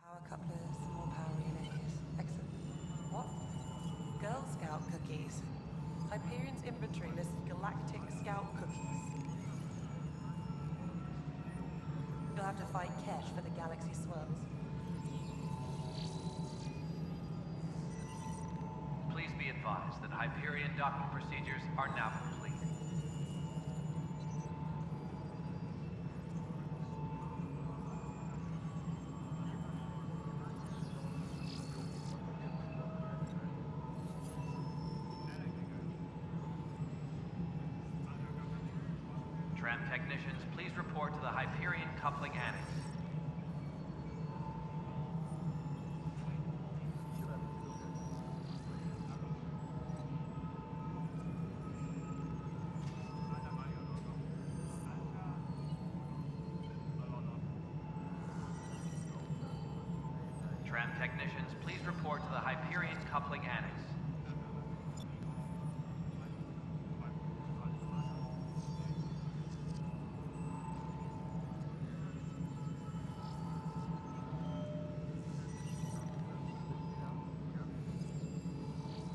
Power couplers, more power relays. Excellent. What? Girl Scout cookies. Hyperion's inventory lists galactic scout cookies. You'll have to fight Kesh for the galaxy swirls. Please be advised that Hyperion docking procedures are now complete. Tram technicians, please report to the Hyperion coupling annex. Tram technicians, please report to the Hyperion coupling annex.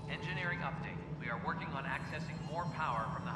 Engineering update. We are working on accessing more power from the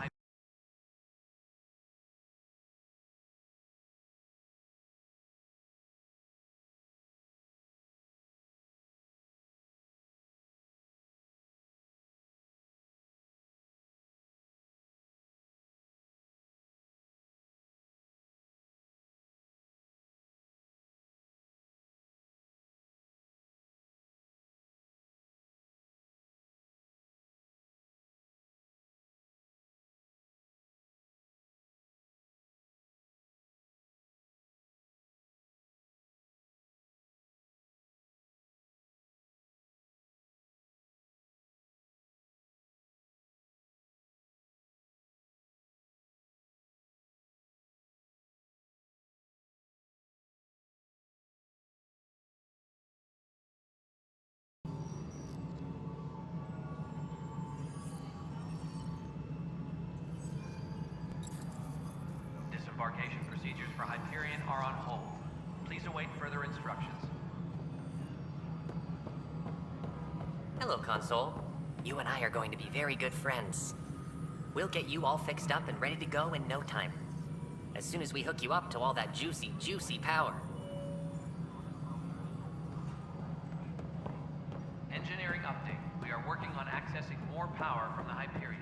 disembarkation procedures for Hyperion are on hold. Please await further instructions. Hello, Console. You and I are going to be very good friends. We'll get you all fixed up and ready to go in no time. As soon as we hook you up to all that juicy, juicy power. Engineering update. We are working on accessing more power from the Hyperion.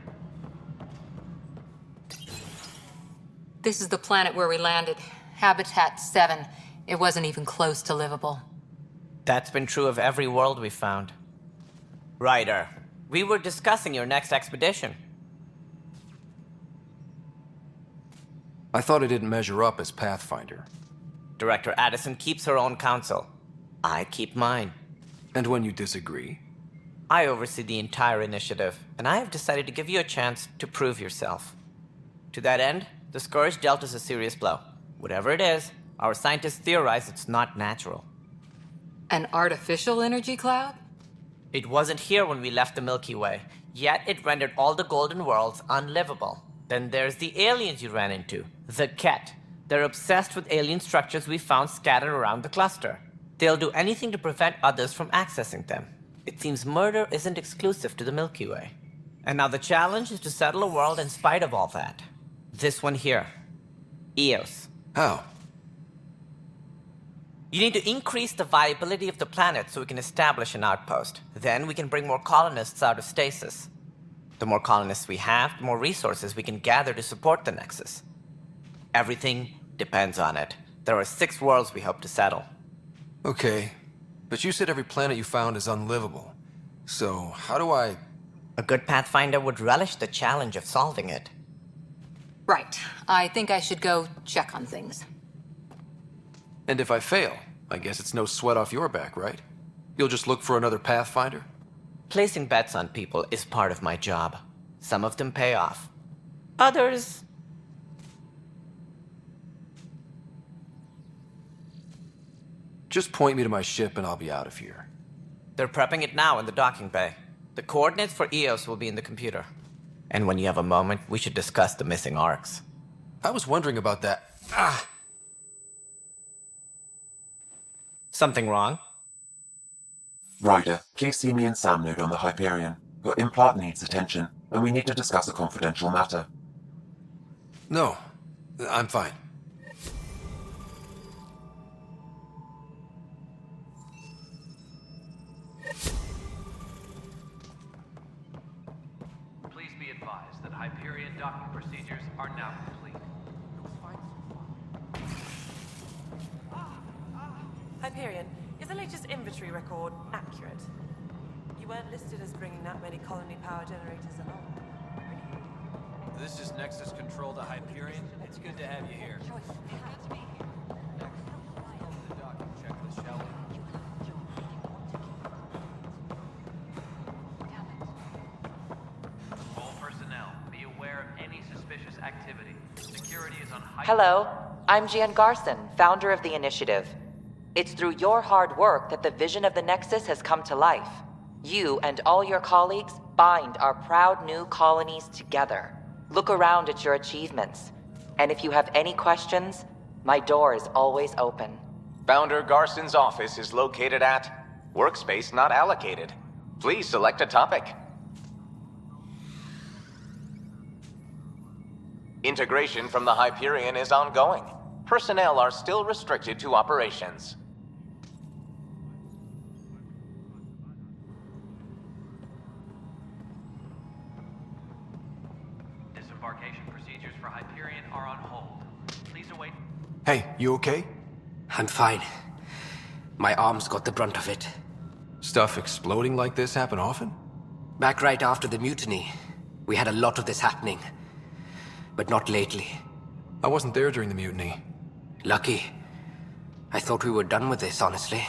This is the planet where we landed. Habitat 7. It wasn't even close to livable. That's been true of every world we've found. Ryder, we were discussing your next expedition. I thought it didn't measure up as Pathfinder. Director Addison keeps her own counsel. I keep mine. And when you disagree? I oversee the entire initiative, and I have decided to give you a chance to prove yourself. To that end, the Scourge dealt us a serious blow. Whatever it is, our scientists theorize it's not natural. An artificial energy cloud? It wasn't here when we left the Milky Way, yet it rendered all the golden worlds unlivable. Then there's the aliens you ran into, the Ket. They're obsessed with alien structures we found scattered around the cluster. They'll do anything to prevent others from accessing them. It seems murder isn't exclusive to the Milky Way. And now the challenge is to settle a world in spite of all that. This one here. Eos. How? You need to increase the viability of the planet so we can establish an outpost. Then we can bring more colonists out of stasis. The more colonists we have, the more resources we can gather to support the Nexus. Everything Depends on it. There are 6 worlds we hope to settle. Okay, but you said every planet you found is unlivable. So, how do I... A good Pathfinder would relish the challenge of solving it. Right. I think I should go check on things. And if I fail, I guess it's no sweat off your back, right? You'll just look for another Pathfinder? Placing bets on people is part of my job. Some of them pay off. Others... Just point me to my ship and I'll be out of here. They're prepping it now in the docking bay. The coordinates for EOS will be in the computer. And when you have a moment, we should discuss the missing arcs. I was wondering about that. Ah! Something wrong? Ryder, please see me and Sam node on the Hyperion. Your implant needs attention, and we need to discuss a confidential matter. No, I'm fine. Please be advised that Hyperion docking procedures are now complete. Hyperion, is the latest inventory record accurate? You weren't listed as bringing that many colony power generators along. This is Nexus Control to Hyperion. It's good to have you here. The docking checklist, shall we? All personnel, be aware of any suspicious activity. Security is on high... Hello, I'm Gian Garson, founder of the initiative. It's through your hard work that the vision of the Nexus has come to life. You and all your colleagues bind our proud new colonies together. Look around at your achievements. And if you have any questions, my door is always open. Founder Garson's office is located at Workspace Not Allocated. Please select a topic. Integration from the Hyperion is ongoing. Personnel are still restricted to operations. Disembarkation procedures for Hyperion are on hold. Please await... Hey, you okay? I'm fine. My arms got the brunt of it. Stuff exploding like this happen often? Back right after the mutiny, we had a lot of this happening. But not lately. I wasn't there during the mutiny. Lucky. I thought we were done with this, honestly.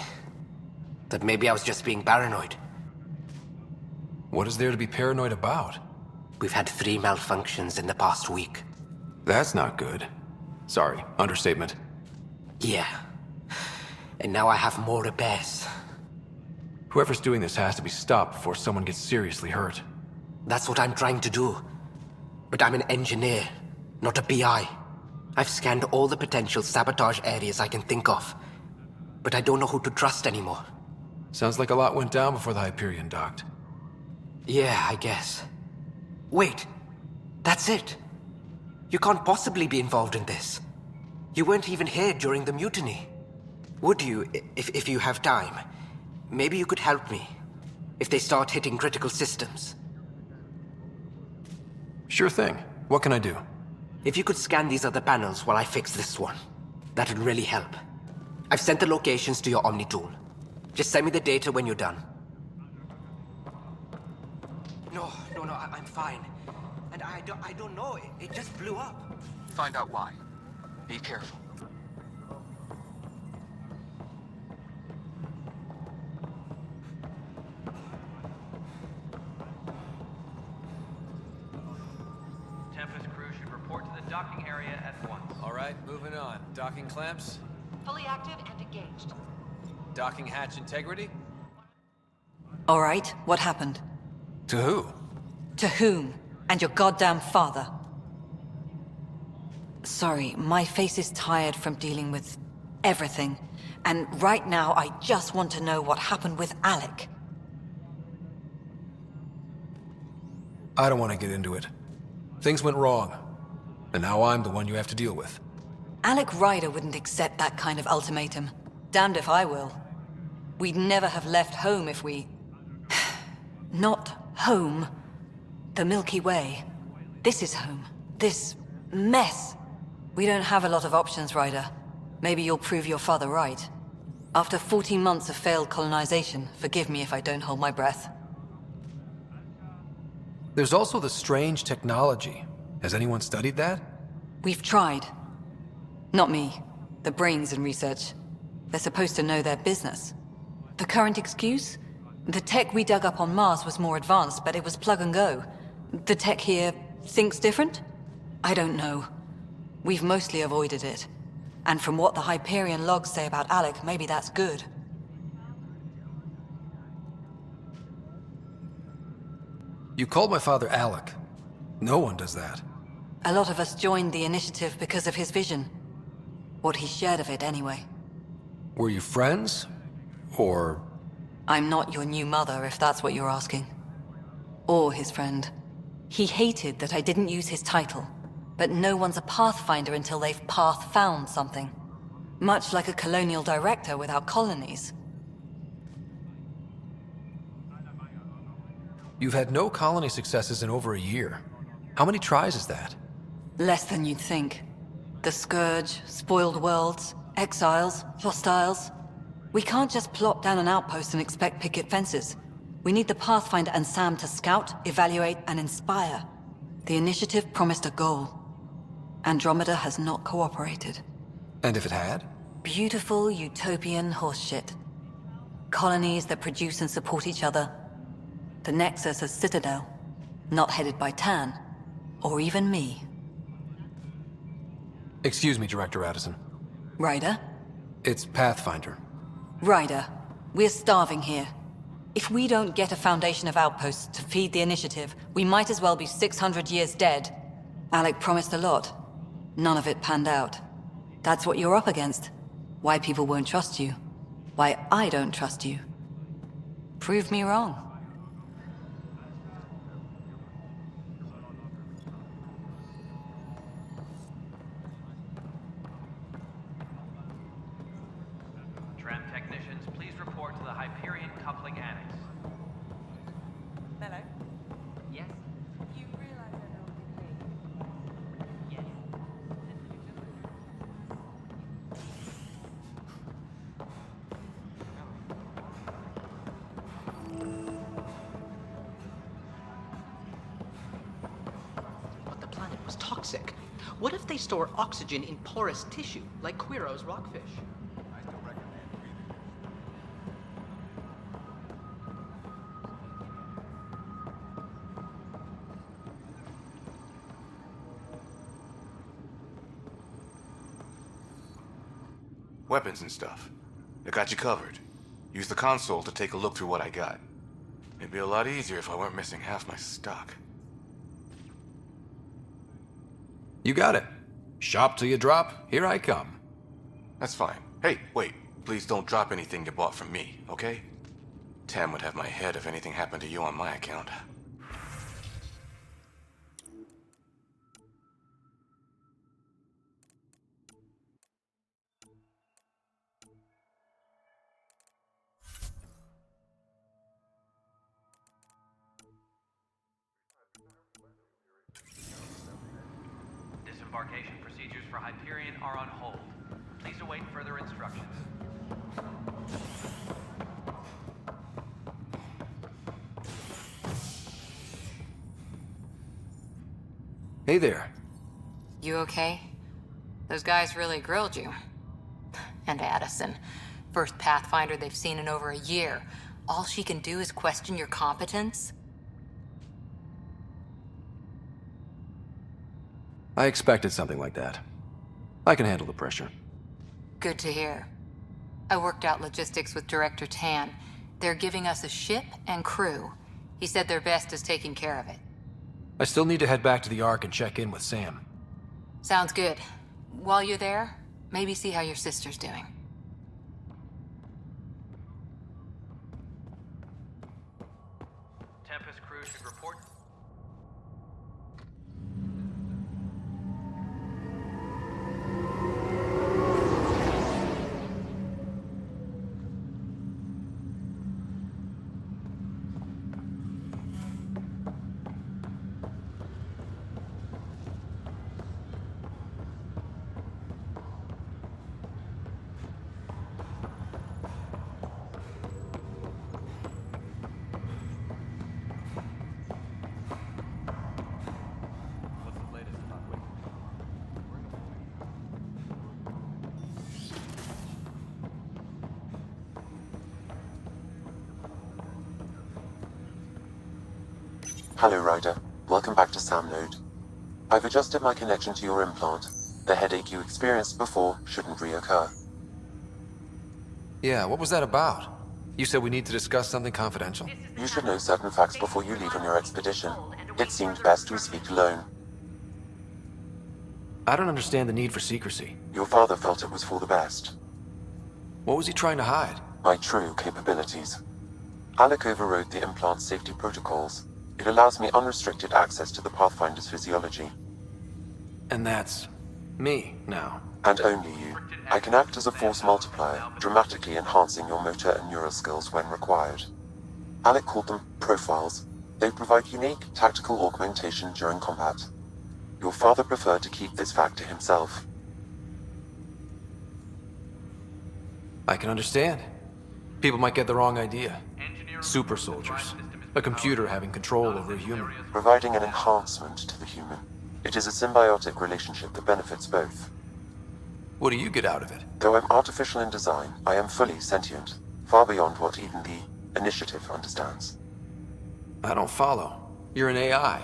That maybe I was just being paranoid. What is there to be paranoid about? We've had 3 malfunctions in the past week. That's not good. Sorry, understatement. Yeah. And now I have more repairs. Whoever's doing this has to be stopped before someone gets seriously hurt. That's what I'm trying to do. But I'm an engineer, not a PI. I've scanned all the potential sabotage areas I can think of. But I don't know who to trust anymore. Sounds like a lot went down before the Hyperion docked. Yeah, I guess. Wait, that's it. You can't possibly be involved in this. You weren't even here during the mutiny. Would you, if you have time? Maybe you could help me. If they start hitting critical systems. Sure thing. What can I do? If you could scan these other panels while I fix this one, that would really help. I've sent the locations to your Omni tool. Just send me the data when you're done. No, I'm fine. And I don't know, it just blew up. Find out why. Be careful. Tempest crew should report to the docking area at once. All right, moving on. Docking clamps, Fully active and engaged. docking hatch integrity. All right, what happened? To who? To whom? And your goddamn father. Sorry, my face is tired from dealing with everything. And right now, I just want to know what happened with Alec. I don't want to get into it. Things went wrong. And now I'm the one you have to deal with. Alec Ryder wouldn't accept that kind of ultimatum. Damned if I will. We'd never have left home if we... Not home. The Milky Way. This is home. This mess. We don't have a lot of options, Ryder. Maybe you'll prove your father right. After 14 months of failed colonization, forgive me if I don't hold my breath. There's also the strange technology. Has anyone studied that? We've tried. Not me. The brains in research. They're supposed to know their business. The current excuse? The tech we dug up on Mars was more advanced, but it was plug and go. The tech here thinks different? I don't know. We've mostly avoided it. And from what the Hyperion logs say about Alec, maybe that's good. You called my father Alec. No one does that. A lot of us joined the initiative because of his vision. What he shared of it, anyway. Were you friends? Or... I'm not your new mother, if that's what you're asking. Or his friend. He hated that I didn't use his title. But no one's a Pathfinder until they've path-found something. Much like a colonial director without colonies. You've had no colony successes in over a year. How many tries is that? Less than you'd think. The Scourge, spoiled worlds, exiles, hostiles. We can't just plop down an outpost and expect picket fences. We need the Pathfinder and Sam to scout, evaluate, and inspire. The initiative promised a goal. Andromeda has not cooperated. And if it had? Beautiful utopian horseshit. Colonies that produce and support each other. The Nexus a citadel, not headed by Tan, or even me. Excuse me, Director Addison. Ryder? It's Pathfinder. Ryder, we're starving here. If we don't get a foundation of outposts to feed the initiative, we might as well be 600 years dead. Alec promised a lot. None of it panned out. That's what you're up against. Why people won't trust you. Why I don't trust you. Prove me wrong. Tram technicians, please report to the Hyperion Coupling Annex. Hello. Yes? You realize I don't get paid. Yes. But the planet was toxic. What if they store oxygen in porous tissue, like Quiro's rockfish? Weapons and stuff. I got you covered. Use the console to take a look through what I got. It'd be a lot easier if I weren't missing half my stock. You got it. Shop till you drop, here I come. That's fine. Hey, wait. Please don't drop anything you bought from me, okay? Tam would have my head if anything happened to you on my account. Disembarkation procedures for Hyperion are on hold. Please await further instructions. Hey there. You okay? Those guys really grilled you. And Addison. First Pathfinder they've seen in over a year. All she can do is question your competence? I expected something like that. I can handle the pressure. Good to hear. I worked out logistics with Director Tan. They're giving us a ship and crew. He said their best is taking care of it. I still need to head back to the Ark and check in with Sam. Sounds good. While you're there, maybe see how your sister's doing. Tempest crew should report. Hello, Ryder. Welcome back to Sam Node. I've adjusted my connection to your implant. The headache you experienced before shouldn't reoccur. Yeah, what was that about? You said we need to discuss something confidential. You should know certain facts before you leave on your expedition. It seemed best we speak alone. I don't understand the need for secrecy. Your father felt it was for the best. What was he trying to hide? My true capabilities. Alec overrode the implant's safety protocols. It allows me unrestricted access to the Pathfinder's physiology. And that's me now. And only you. I can act as a force multiplier, dramatically enhancing your motor and neural skills when required. Alec called them profiles. They provide unique tactical augmentation during combat. Your father preferred to keep this fact to himself. I can understand. People might get the wrong idea. Super soldiers. A computer having control over a human. Providing an enhancement to the human. It is a symbiotic relationship that benefits both. What do you get out of it? Though I'm artificial in design, I am fully sentient, far beyond what even the Initiative understands. I don't follow. You're an AI.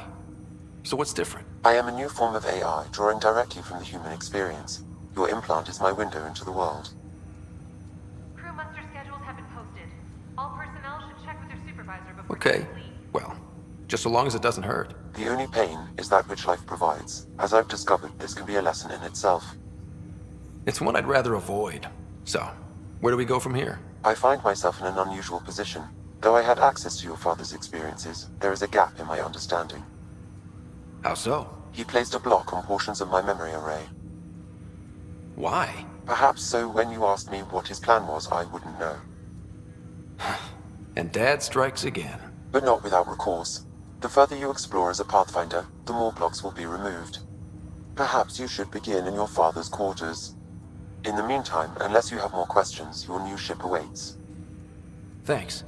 So what's different? I am a new form of AI, drawing directly from the human experience. Your implant is my window into the world. Crew muster schedules have been posted. All personnel should check with their supervisor before Okay. Well, just so long as it doesn't hurt. The only pain is that which life provides. As I've discovered, this can be a lesson in itself. It's one I'd rather avoid. So, where do we go from here? I find myself in an unusual position. Though I had access to your father's experiences, there is a gap in my understanding. How so? He placed a block on portions of my memory array. Why? Perhaps so when you asked me what his plan was, I wouldn't know. And Dad strikes again. But not without recourse. The further you explore as a Pathfinder, the more blocks will be removed. Perhaps you should begin in your father's quarters. In the meantime, unless you have more questions, your new ship awaits. Thanks.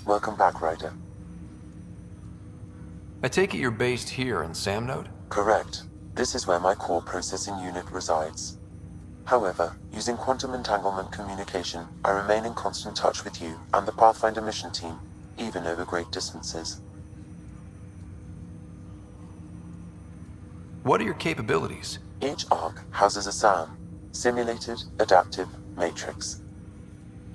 Welcome back, Ryder. I take it you're based here in Sam Node? Correct. This is where my core processing unit resides. However, using quantum entanglement communication, I remain in constant touch with you and the Pathfinder mission team, even over great distances. What are your capabilities? Each arc houses a SAM, Simulated Adaptive Matrix.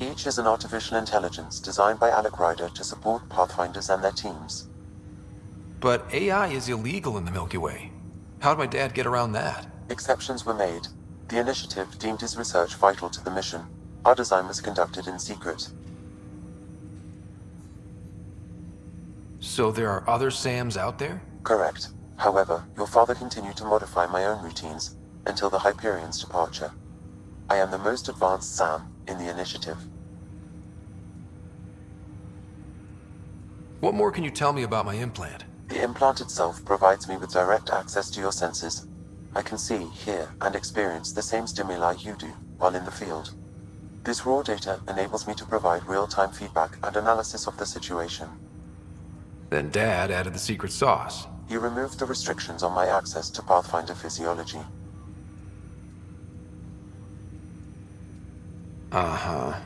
Each is an artificial intelligence designed by Alec Ryder to support Pathfinders and their teams. But AI is illegal in the Milky Way. How'd my dad get around that? Exceptions were made. The Initiative deemed his research vital to the mission. Our design was conducted in secret. So there are other SAMs out there? Correct. However, your father continued to modify my own routines until the Hyperion's departure. I am the most advanced SAM in the Initiative. What more can you tell me about my implant? The implant itself provides me with direct access to your senses. I can see, hear, and experience the same stimuli you do while in the field. This raw data enables me to provide real-time feedback and analysis of the situation. Then Dad added the secret sauce. He removed the restrictions on my access to Pathfinder physiology. Uh-huh.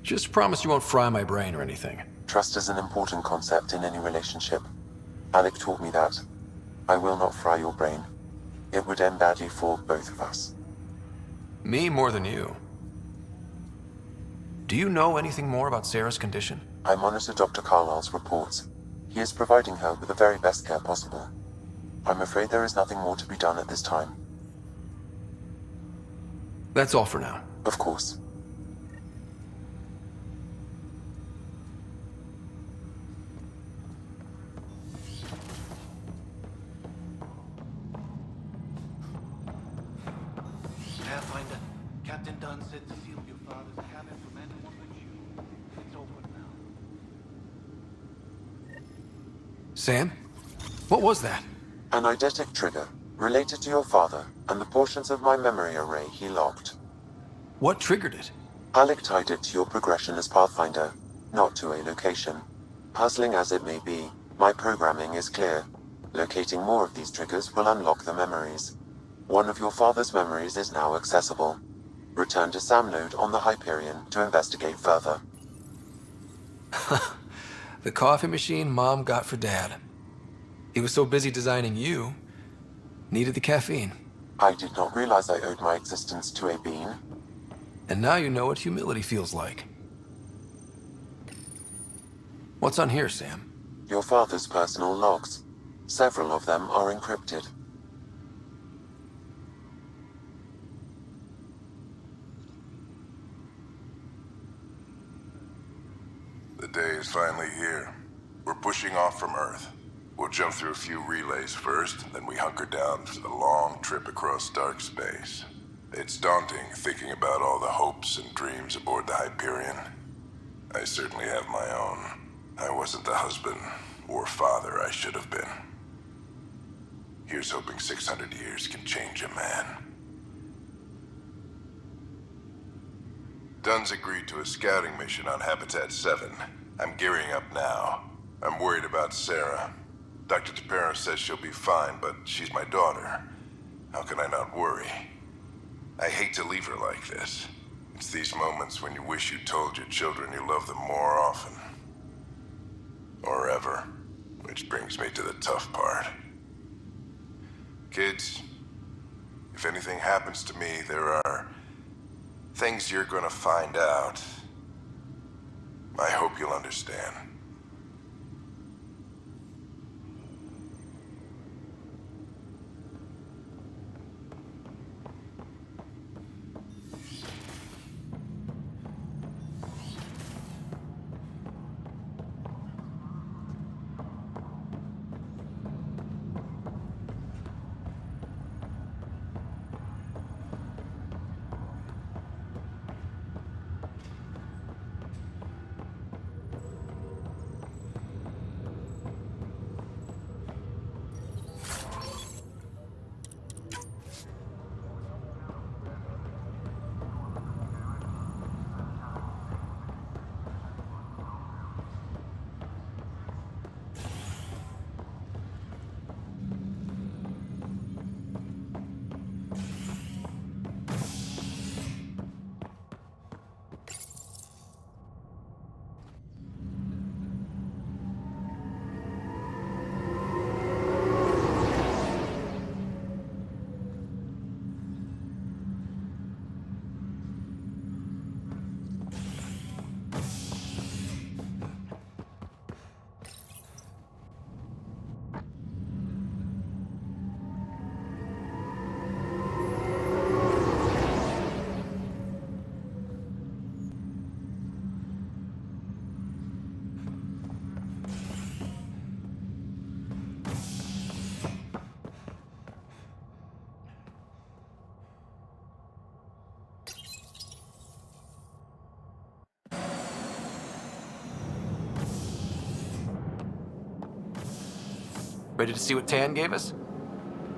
Just promise you won't fry my brain or anything. Trust is an important concept in any relationship. Alec taught me that. I will not fry your brain. It would end badly for both of us. Me more than you. Do you know anything more about Sarah's condition? I monitor Dr. Carlyle's reports. He is providing her with the very best care possible. I'm afraid there is nothing more to be done at this time. That's all for now. Of course. Pathfinder, Captain Dunn said to seal your father's cabin from anyone but you. It's open now. Sam? What was that? An eidetic trigger, related to your father, and the portions of my memory array he logged. What triggered it? Alec tied it to your progression as Pathfinder, not to a location. Puzzling as it may be, my programming is clear. Locating more of these triggers will unlock the memories. One of your father's memories is now accessible. Return to Sam Node on the Hyperion to investigate further. The coffee machine Mom got for Dad. He was so busy designing you, needed the caffeine. I did not realize I owed my existence to a bean. And now you know what humility feels like. What's on here, Sam? Your father's personal logs. Several of them are encrypted. The day is finally here. We're pushing off from Earth. We'll jump through a few relays first, then we hunker down for the long trip across dark space. It's daunting thinking about all the hopes and dreams aboard the Hyperion. I certainly have my own. I wasn't the husband or father I should have been. Here's hoping 600 years can change a man. Dunn's agreed to a scouting mission on Habitat 7. I'm gearing up now. I'm worried about Sarah. Dr. Tapero says she'll be fine, but she's my daughter. How can I not worry? I hate to leave her like this. It's these moments when you wish you told your children you love them more often. Or ever. Which brings me to the tough part. Kids, if anything happens to me, there are things you're gonna find out. I hope you'll understand. Ready to see what Tan gave us?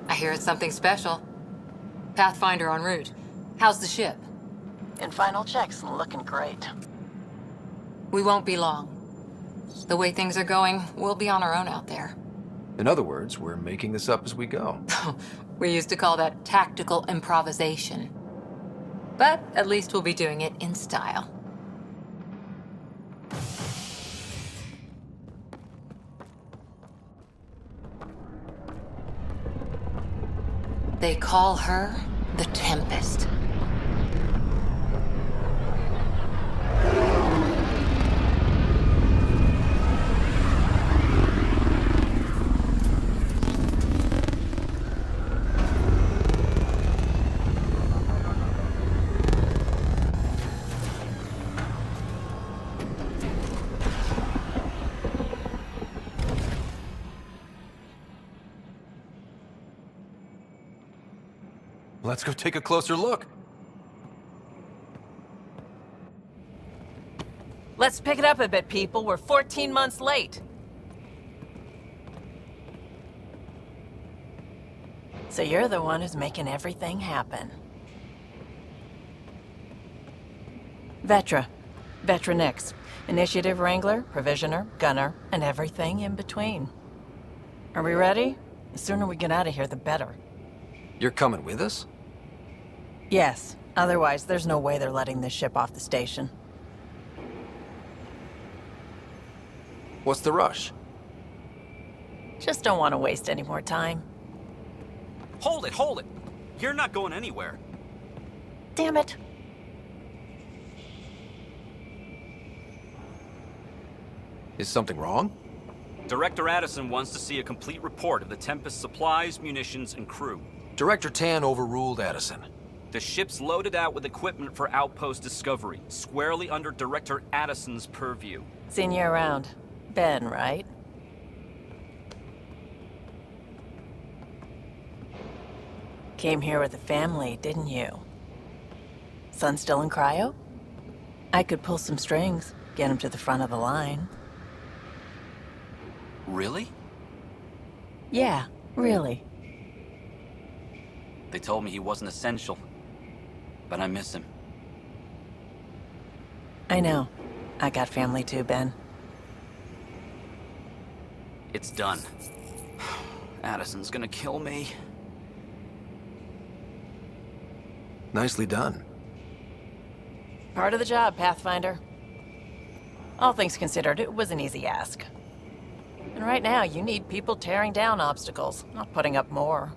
I hear it's something special. Pathfinder en route. How's the ship? In final checks and looking great. We won't be long. The way things are going, we'll be on our own out there. In other words, we're making this up as we go. We used to call that tactical improvisation. But at least we'll be doing it in style. They call her the Tempest. Let's go take a closer look. Let's pick it up a bit, people. We're 14 months late. So you're the one who's making everything happen. Vetra. Vetra Nix. Initiative Wrangler, Provisioner, Gunner, and everything in between. Are we ready? The sooner we get out of here, the better. You're coming with us? Yes. Otherwise, there's no way they're letting this ship off the station. What's the rush? Just don't want to waste any more time. Hold it, hold it! You're not going anywhere. Damn it. Is something wrong? Director Addison wants to see a complete report of the Tempest's supplies, munitions, and crew. Director Tan overruled Addison. The ship's loaded out with equipment for outpost discovery, squarely under Director Addison's purview. Seen you around. Ben, right? Came here with a family, didn't you? Son still in cryo? I could pull some strings, get him to the front of the line. Really? Yeah, really. They told me he wasn't essential, but I miss him. I know. I got family too, Ben. It's done. Addison's gonna kill me. Nicely done. Part of the job, Pathfinder. All things considered, it was an easy ask. And right now, you need people tearing down obstacles, not putting up more.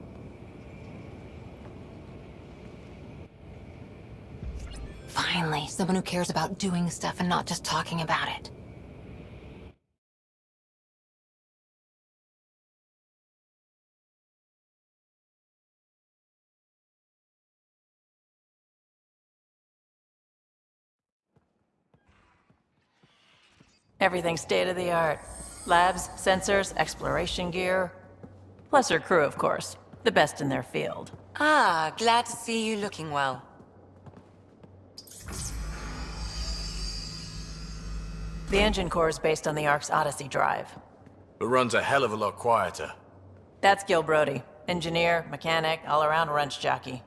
Finally, someone who cares about doing stuff and not just talking about it. Everything's state-of-the-art. Labs, sensors, exploration gear. Plus her crew, of course. The best in their field. Ah, glad to see you looking well. The engine core is based on the Ark's Odyssey drive. It runs a hell of a lot quieter. That's Gil Brody. Engineer, mechanic, all-around wrench jockey.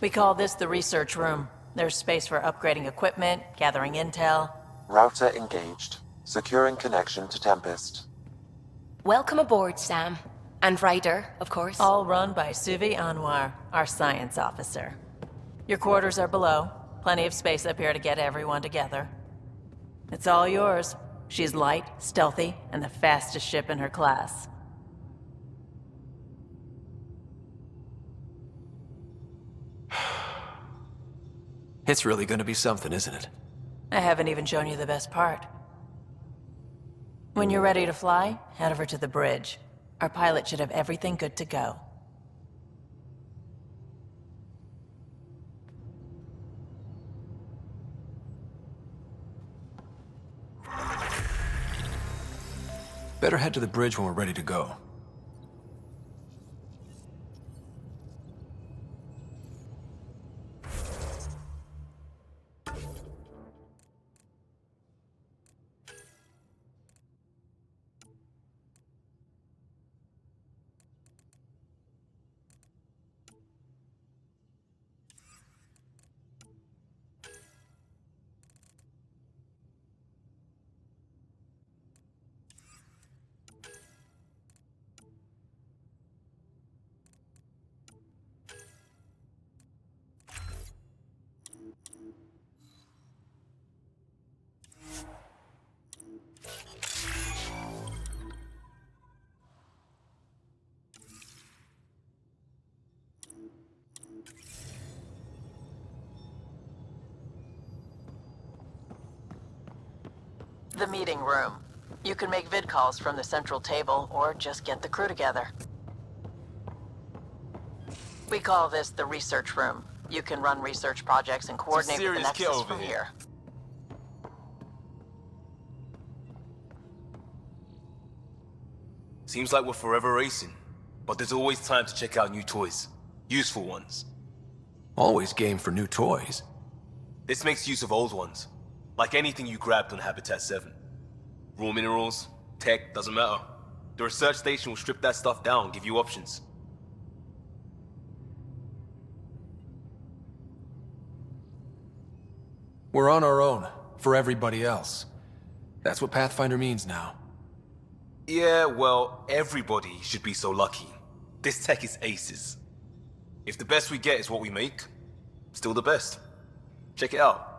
We call this the research room. There's space for upgrading equipment, gathering intel. Router engaged. Securing connection to Tempest. Welcome aboard, Sam. And Ryder, of course. All run by Suvi Anwar, our science officer. Your quarters are below. Plenty of space up here to get everyone together. It's all yours. She's light, stealthy, and the fastest ship in her class. It's really gonna be something, isn't it? I haven't even shown you the best part. When you're ready to fly, head over to the bridge. Our pilot should have everything good to go. Better head to the bridge when we're ready to go. The meeting room. You can make vid calls from the central table, or just get the crew together. We call this the research room. You can run research projects and coordinate with the Nexus from here. Seems like we're forever racing, but there's always time to check out new toys. Useful ones. Always game for new toys. This makes use of old ones. Like anything you grabbed on Habitat 7. Raw minerals, tech, doesn't matter. The research station will strip that stuff down and give you options. We're on our own, for everybody else. That's what Pathfinder means now. Yeah, well, everybody should be so lucky. This tech is aces. If the best we get is what we make, still the best. Check it out.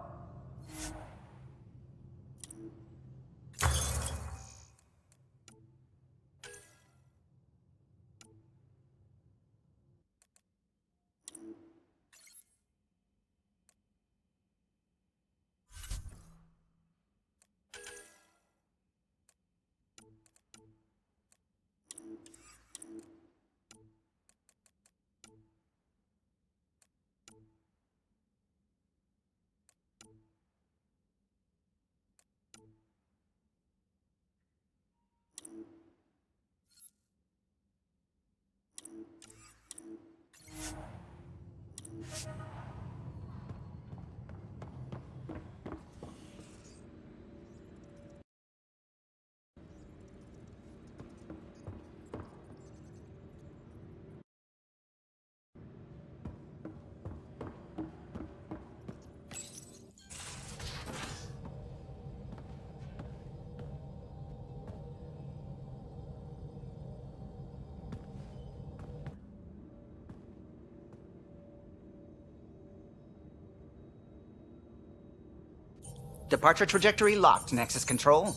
Departure trajectory locked, Nexus Control.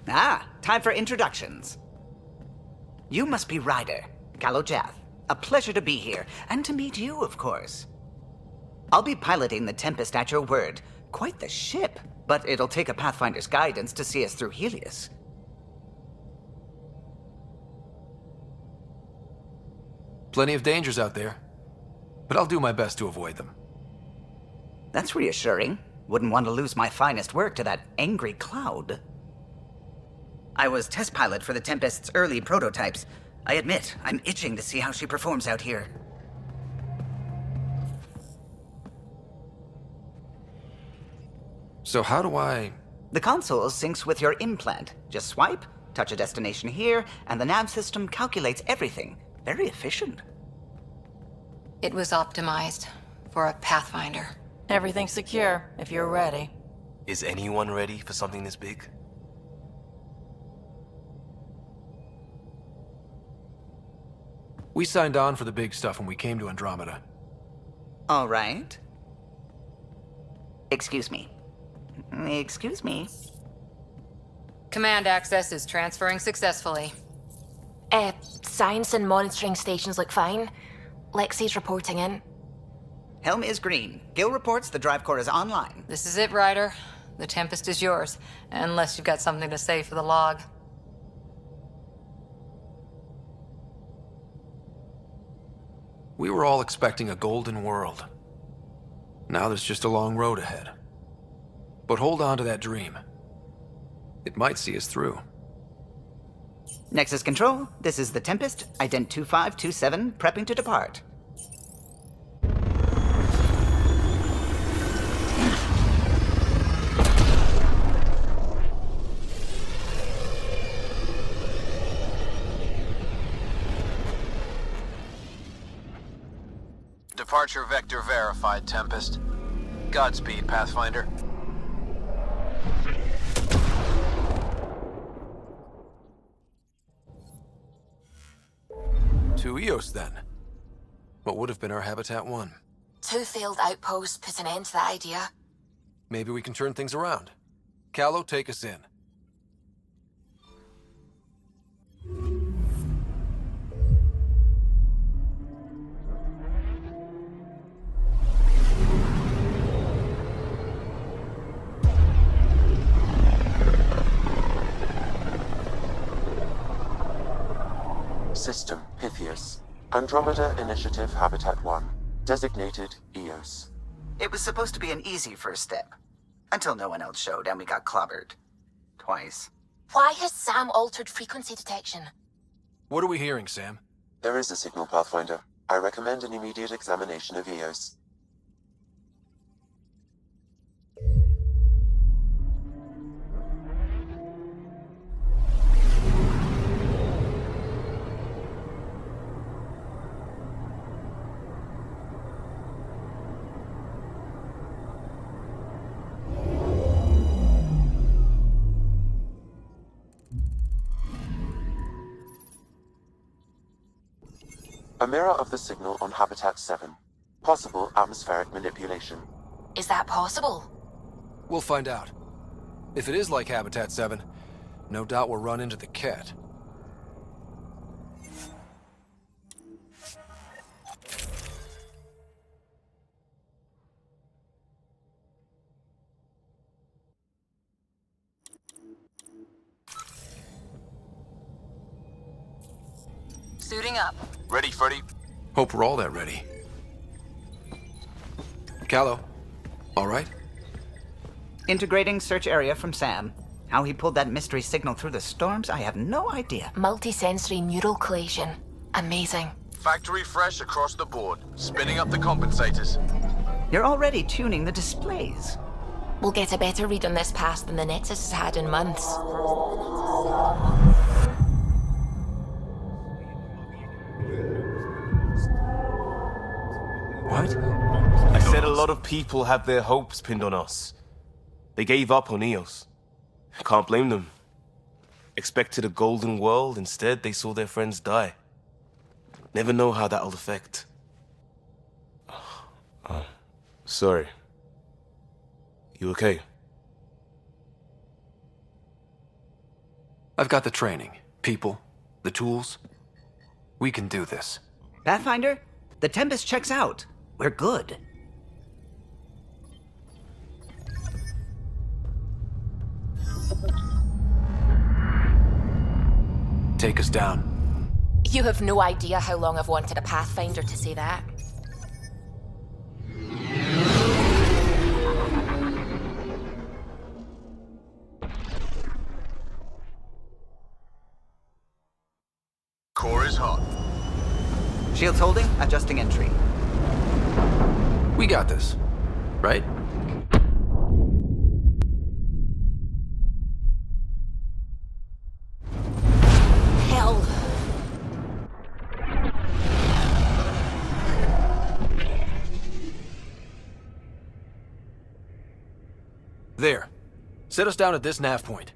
Ah, time for introductions. You must be Ryder, Kalojath. A pleasure to be here, and to meet you, of course. I'll be piloting the Tempest at your word. Quite the ship, but it'll take a Pathfinder's guidance to see us through Helios. Plenty of dangers out there, but I'll do my best to avoid them. That's reassuring. Wouldn't want to lose my finest work to that angry cloud. I was test pilot for the Tempest's early prototypes. I admit, I'm itching to see how she performs out here. So how do I... The console syncs with your implant. Just swipe, touch a destination here, and the nav system calculates everything. Very efficient. It was optimized for a Pathfinder. Everything's secure, if you're ready. Is anyone ready for something this big? We signed on for the big stuff when we came to Andromeda. All right. Excuse me. Excuse me. Command access is transferring successfully. Science and monitoring stations look fine. Lexi's reporting in. Helm is green. Gil reports the drive core is online. This is it, Ryder. The Tempest is yours, unless you've got something to say for the log. We were all expecting a golden world. Now there's just a long road ahead. But hold on to that dream. It might see us through. Nexus Control, this is the Tempest, ident 2527, prepping to depart. Departure vector verified, Tempest. Godspeed, Pathfinder. To Eos, then. What would have been our Habitat 1? 2 failed outposts put an end to that idea. Maybe we can turn things around. Callow, take us in. System Pythias. Andromeda Initiative Habitat 1. Designated EOS. It was supposed to be an easy first step. Until no one else showed and we got clobbered. Twice. Why has Sam altered frequency detection? What are we hearing, Sam? There is a signal, Pathfinder. I recommend an immediate examination of EOS. A mirror of the signal on Habitat 7. Possible atmospheric manipulation. Is that possible? We'll find out. If it is like Habitat 7, no doubt we'll run into the cat. Suiting up. Ready, Freddy? Hope we're all that ready. Callow, all right? Integrating search area from Sam. How he pulled that mystery signal through the storms, I have no idea. Multisensory neural collation. Amazing. Factory fresh across the board. Spinning up the compensators. You're already tuning the displays. We'll get a better read on this pass than the Nexus has had in months. What? I said a lot of people have their hopes pinned on us. They gave up on EOS. Can't blame them. Expected a golden world, instead they saw their friends die. Never know how that'll affect. Sorry. You okay? I've got the training, people, the tools. We can do this. Pathfinder, the Tempest checks out. We're good. Take us down. You have no idea how long I've wanted a Pathfinder to say that. Core is hot. Shields holding, adjusting entry. We got this, right? Hell. There. Set us down at this nav point.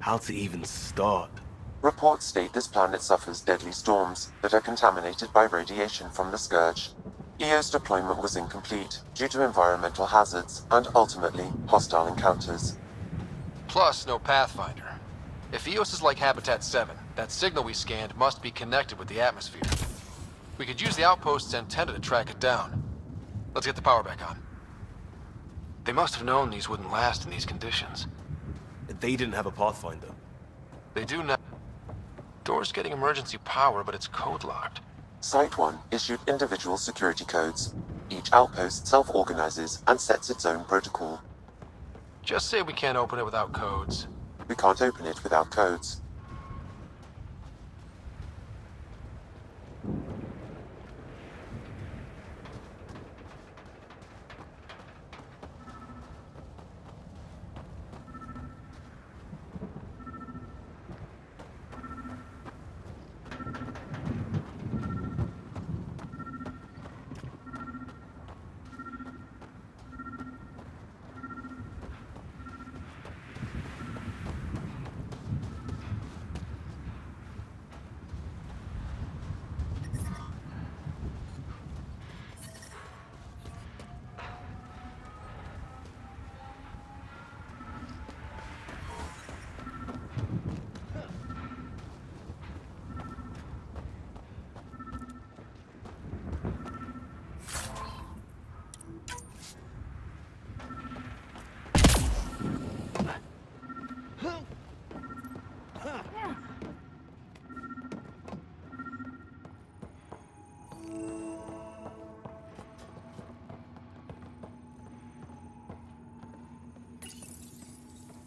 How to even start? Reports state this planet suffers deadly storms that are contaminated by radiation from the Scourge. EO's deployment was incomplete due to environmental hazards and ultimately hostile encounters. Plus, no Pathfinder. If EOS is like Habitat 7, that signal we scanned must be connected with the atmosphere. We could use the outpost's antenna to track it down. Let's get the power back on. They must have known these wouldn't last in these conditions. They didn't have a Pathfinder. They do now. Door's getting emergency power, but it's code-locked. Site 1 issued individual security codes. Each outpost self-organizes and sets its own protocol. Just say we can't open it without codes. We can't open it without codes.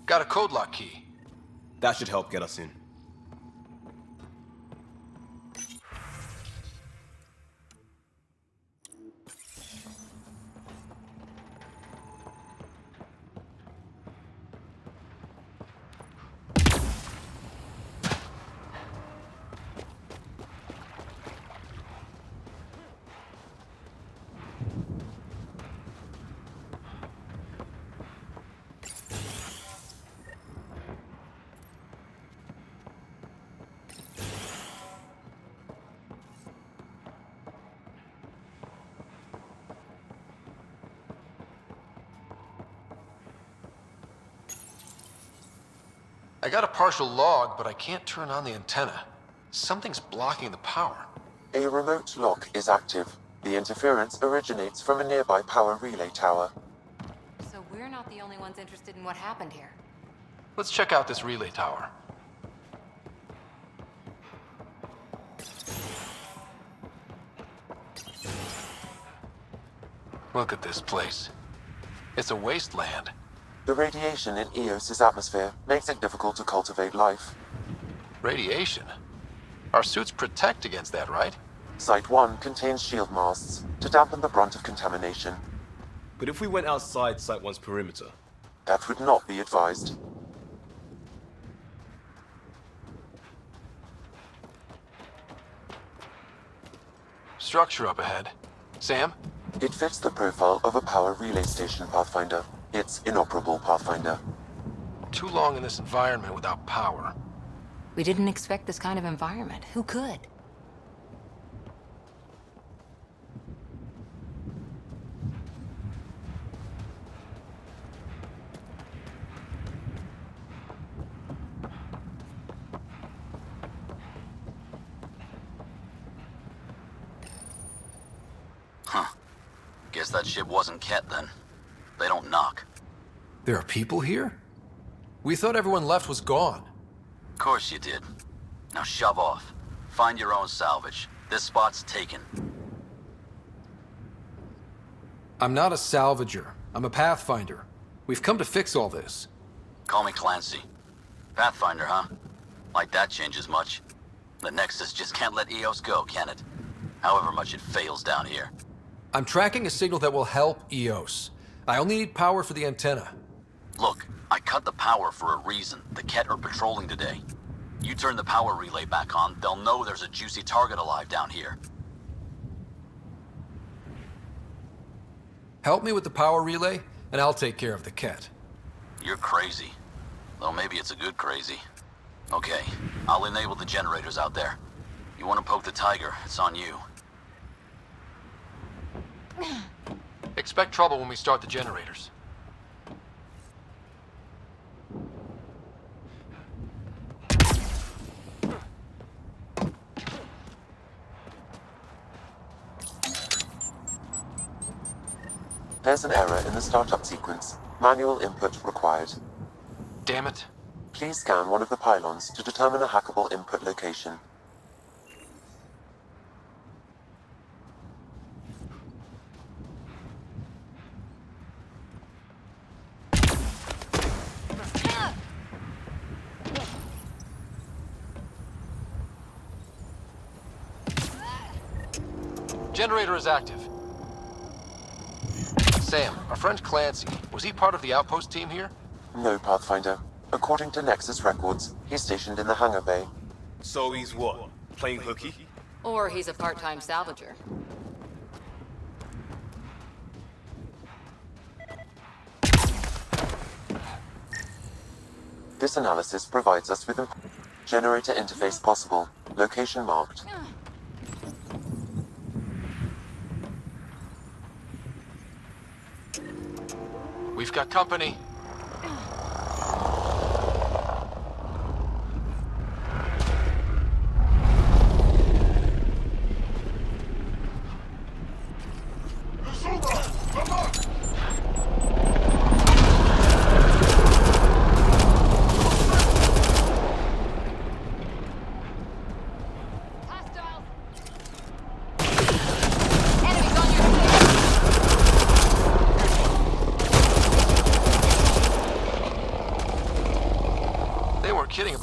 Got a code lock key. That should help get us in. I got a partial log, but I can't turn on the antenna. Something's blocking the power. A remote lock is active. The interference originates from a nearby power relay tower. So we're not the only ones interested in what happened here. Let's check out this relay tower. Look at this place. It's a wasteland. The radiation in Eos's atmosphere makes it difficult to cultivate life. Radiation? Our suits protect against that, right? Site 1 contains shield masts to dampen the brunt of contamination. But if we went outside Site 1's perimeter? That would not be advised. Structure up ahead. Sam? It fits the profile of a power relay station, Pathfinder. It's inoperable, Pathfinder. Too long in this environment without power. We didn't expect this kind of environment. Who could? Huh. Guess that ship wasn't Ket then. They don't knock. There are people here? We thought everyone left was gone. Of course you did. Now shove off. Find your own salvage. This spot's taken. I'm not a salvager. I'm a Pathfinder. We've come to fix all this. Call me Clancy. Pathfinder, huh? Like that changes much. The Nexus just can't let Eos go, can it? However much it fails down here. I'm tracking a signal that will help Eos. I only need power for the antenna. Look, I cut the power for a reason. The Ket are patrolling today. You turn the power relay back on, they'll know there's a juicy target alive down here. Help me with the power relay, and I'll take care of the Ket. You're crazy. Though maybe it's a good crazy. Okay, I'll enable the generators out there. You want to poke the tiger, it's on you. Expect trouble when we start the generators. There's an error in the startup sequence. Manual input required. Damn it. Please scan one of the pylons to determine a hackable input location. Generator is active. Sam, our friend Clancy, was he part of the outpost team here? No, Pathfinder. According to Nexus records, he's stationed in the hangar bay. So he's what? Playing hooky? Or he's a part-time salvager. This analysis provides us with generator interface possible. Location marked. We've got company.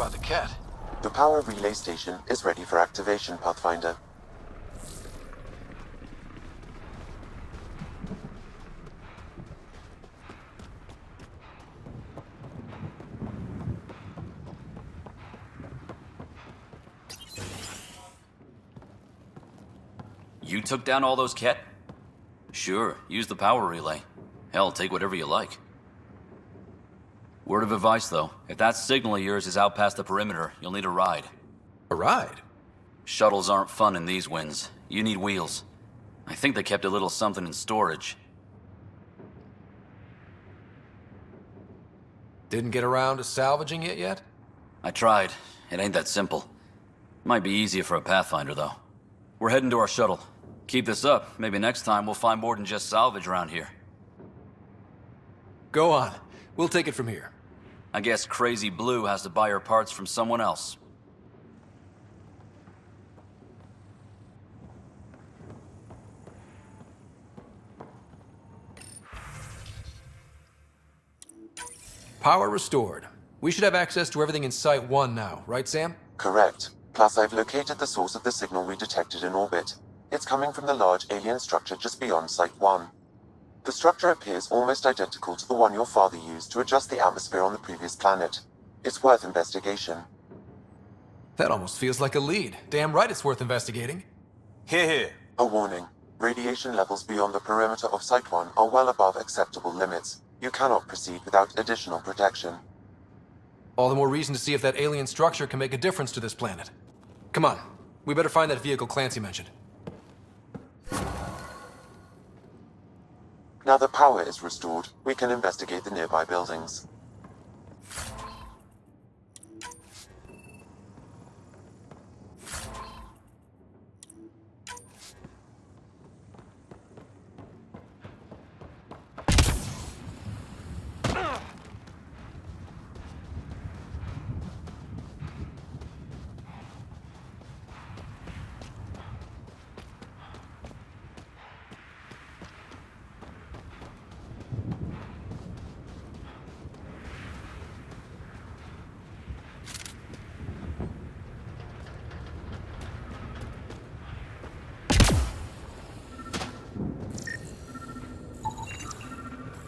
about the cat? The power relay station is ready for activation, Pathfinder. You took down all those Ket? Sure, use the power relay. Hell, take whatever you like. Word of advice, though. If that signal of yours is out past the perimeter, you'll need a ride. A ride? Shuttles aren't fun in these winds. You need wheels. I think they kept a little something in storage. Didn't get around to salvaging it yet? I tried. It ain't that simple. Might be easier for a Pathfinder, though. We're heading to our shuttle. Keep this up. Maybe next time we'll find more than just salvage around here. Go on. We'll take it from here. I guess Crazy Blue has to buy her parts from someone else. Power restored. We should have access to everything in Site 1 now, right, Sam? Correct. Plus, I've located the source of the signal we detected in orbit. It's coming from the large alien structure just beyond Site 1. The structure appears almost identical to the one your father used to adjust the atmosphere on the previous planet. It's worth investigation. That almost feels like a lead. Damn right it's worth investigating. Hear, hear. A warning. Radiation levels beyond the perimeter of Site 1 are well above acceptable limits. You cannot proceed without additional protection. All the more reason to see if that alien structure can make a difference to this planet. Come on. We better find that vehicle Clancy mentioned. Now that power is restored, we can investigate the nearby buildings.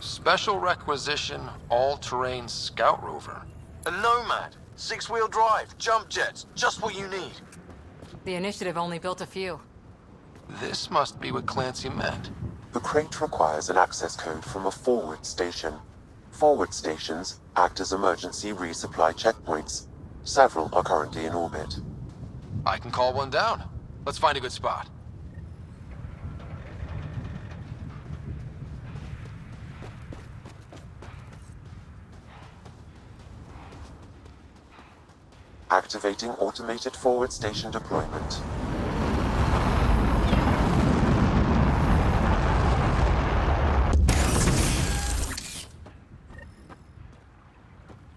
Special requisition, all-terrain scout rover. A Nomad. 6-wheel drive, jump jets, just what you need. The Initiative only built a few. This must be what Clancy meant. The crate requires an access code from a forward station. Forward stations act as emergency resupply checkpoints. Several are currently in orbit. I can call one down. Let's find a good spot. Activating automated forward station deployment.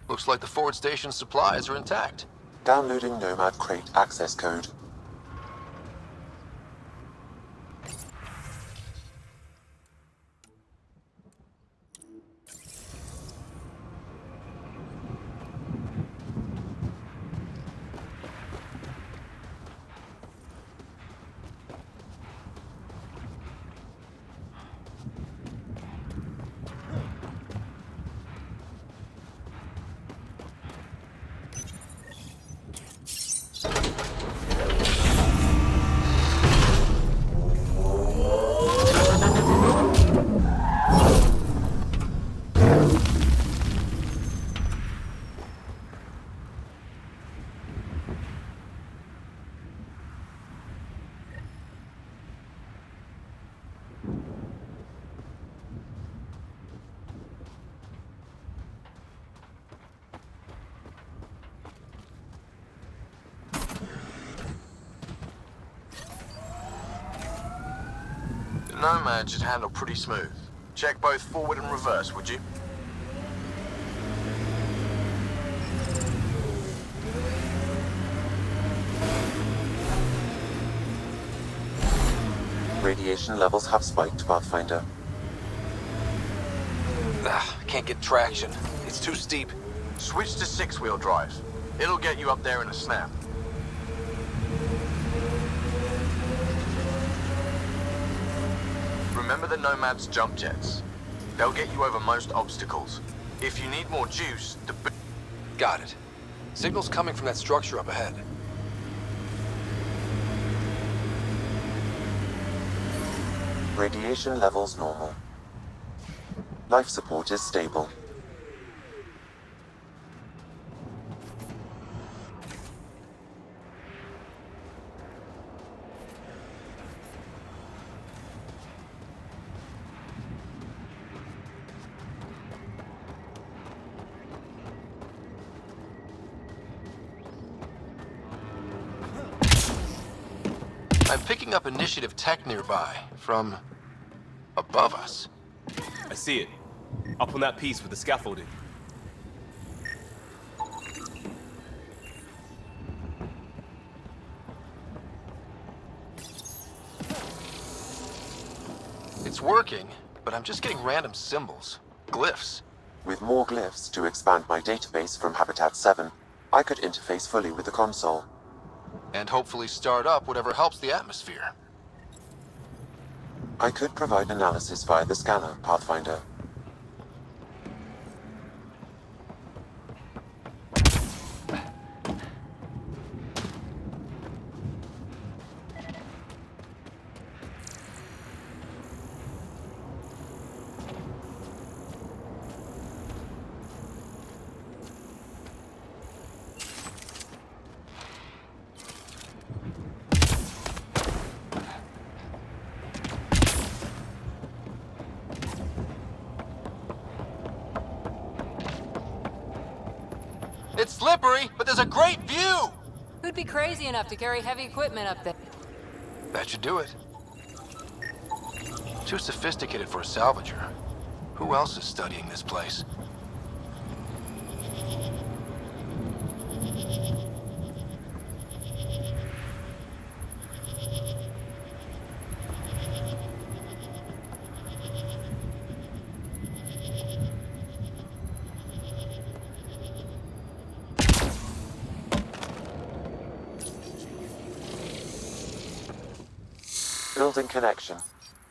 Looks like the forward station supplies are intact. Downloading Nomad crate access code. Nomad should handle pretty smooth. Check both forward and reverse, would you? Radiation levels have spiked, Pathfinder. Can't get traction. It's too steep. Switch to 6-wheel drive. It'll get you up there in a snap. Remember the Nomad's jump jets. They'll get you over most obstacles. If you need more juice, Got it. Signal's coming from that structure up ahead. Radiation levels normal. Life support is stable. I'm picking up initiative tech nearby, from above us. I see it. Up on that piece with the scaffolding. It's working, but I'm just getting random symbols. Glyphs. With more glyphs to expand my database from Habitat 7, I could interface fully with the console. And hopefully start up whatever helps the atmosphere. I could provide analysis via the scanner, Pathfinder. It's slippery, but there's a great view! Who'd be crazy enough to carry heavy equipment up there? That should do it. Too sophisticated for a salvager. Who else is studying this place? Building connection.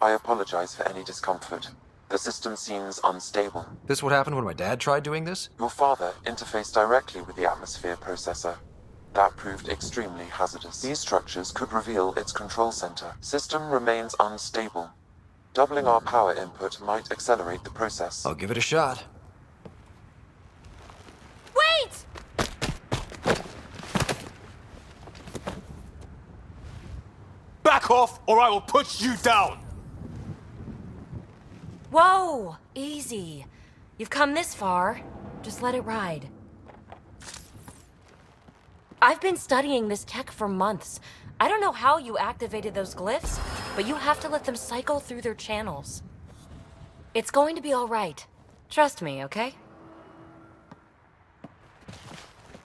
I apologize for any discomfort. The system seems unstable. This what happened when my dad tried doing this? Your father interfaced directly with the atmosphere processor. That proved extremely hazardous. These structures could reveal its control center. System remains unstable. Doubling our power input might accelerate the process. I'll give it a shot. Wait! Back off, or I will put you down! Whoa! Easy. You've come this far. Just let it ride. I've been studying this tech for months. I don't know how you activated those glyphs, but you have to let them cycle through their channels. It's going to be all right. Trust me, okay?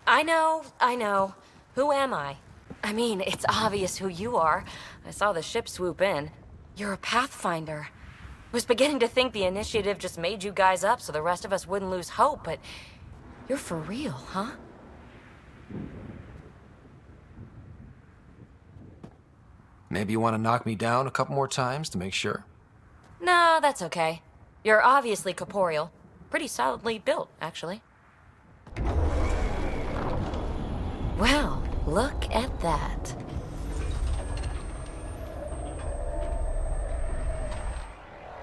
I know. Who am I? I mean, it's obvious who you are. I saw the ship swoop in. You're a Pathfinder. I was beginning to think the initiative just made you guys up so the rest of us wouldn't lose hope, but you're for real, huh? Maybe you want to knock me down a couple more times to make sure? No, that's okay. You're obviously corporeal. Pretty solidly built, actually. Well, look at that.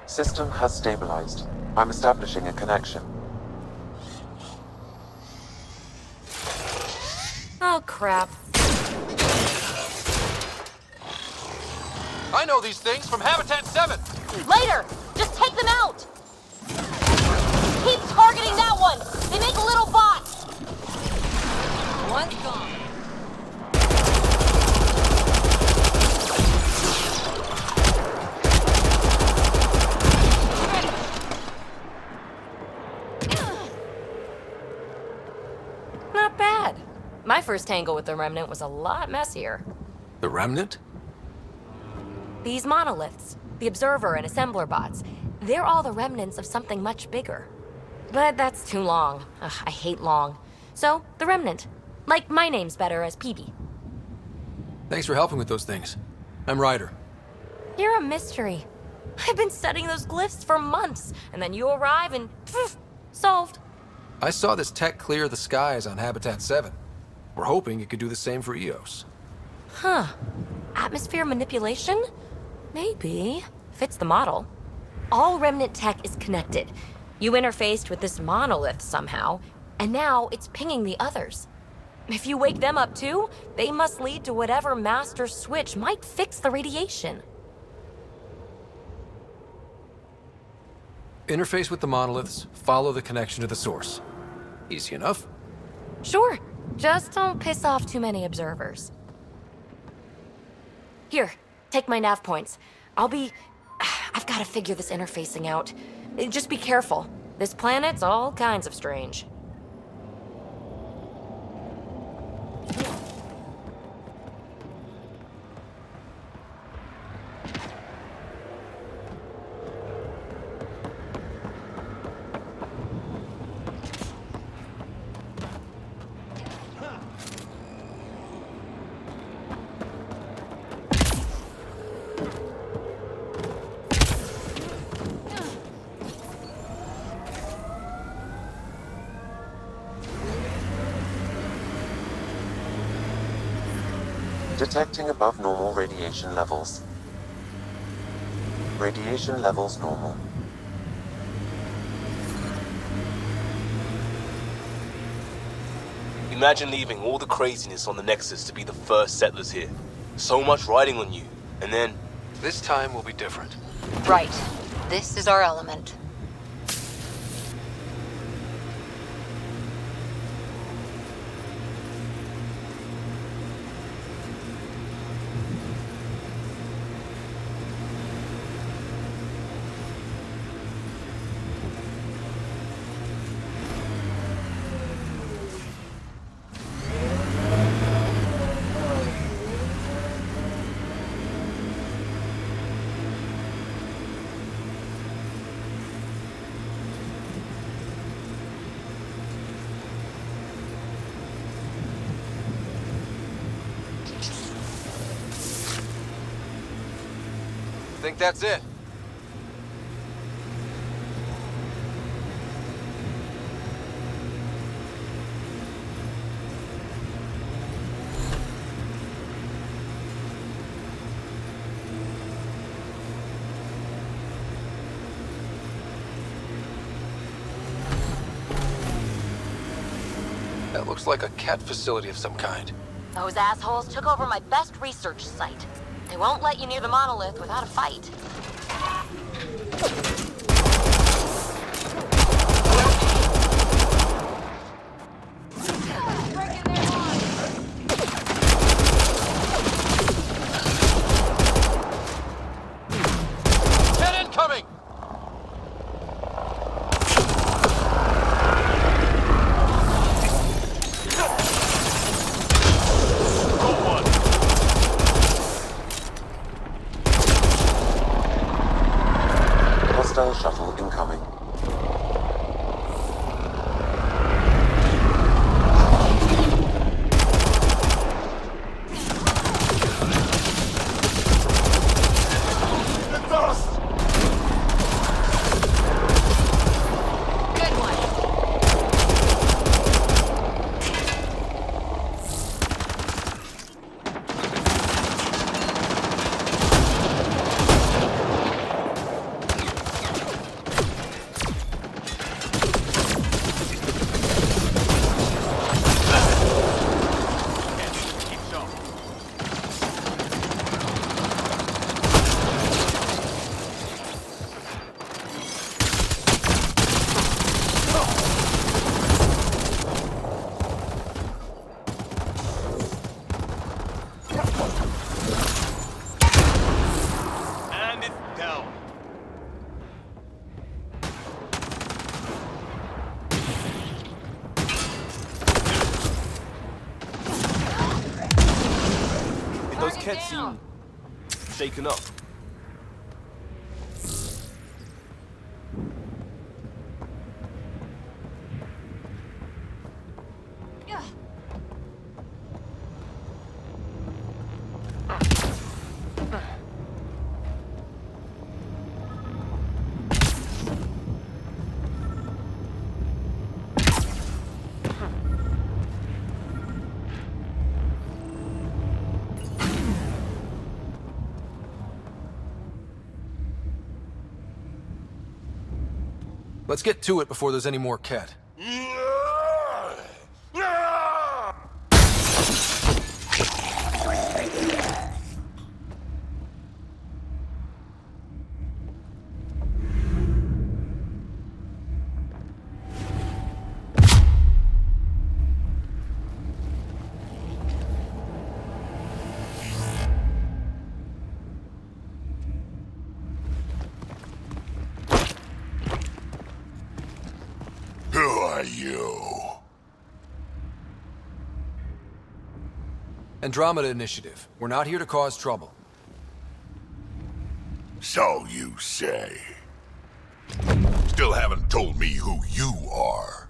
System has stabilized. I'm establishing a connection. Oh, crap. I know these things from Habitat 7! Later! Just take them out! Keep targeting that one! They make little bots! One's gone. Not bad. My first tangle with the Remnant was a lot messier. The Remnant? These monoliths, the Observer and Assembler bots, they're all the remnants of something much bigger. But that's too long. Ugh, I hate long. So, the Remnant. Like, my name's better as PB. Thanks for helping with those things. I'm Ryder. You're a mystery. I've been studying those glyphs for months, and then you arrive and poof, solved. I saw this tech clear the skies on Habitat 7. We're hoping it could do the same for EOS. Huh. Atmosphere manipulation? Maybe. Fits the model. All Remnant tech is connected. You interfaced with this monolith somehow, and now it's pinging the others. If you wake them up too, they must lead to whatever master switch might fix the radiation. Interface with the monoliths, follow the connection to the source. Easy enough. Sure. Just don't piss off too many observers. Here, take my nav points. I've got to figure this interfacing out. Just be careful. This planet's all kinds of strange. Detecting above normal radiation levels. Radiation levels normal. Imagine leaving all the craziness on the Nexus to be the first settlers here. So much riding on you, and then... This time will be different. Right. This is our element. Think that's it? That looks like a cat facility of some kind. Those assholes took over my best research site. They won't let you near the monolith without a fight. Get incoming! Hostile shuttle incoming. And it's down. Those cats seem... shaken up. Let's get to it before there's any more Ket. Who are you? Andromeda Initiative. We're not here to cause trouble. So you say. Still haven't told me who you are.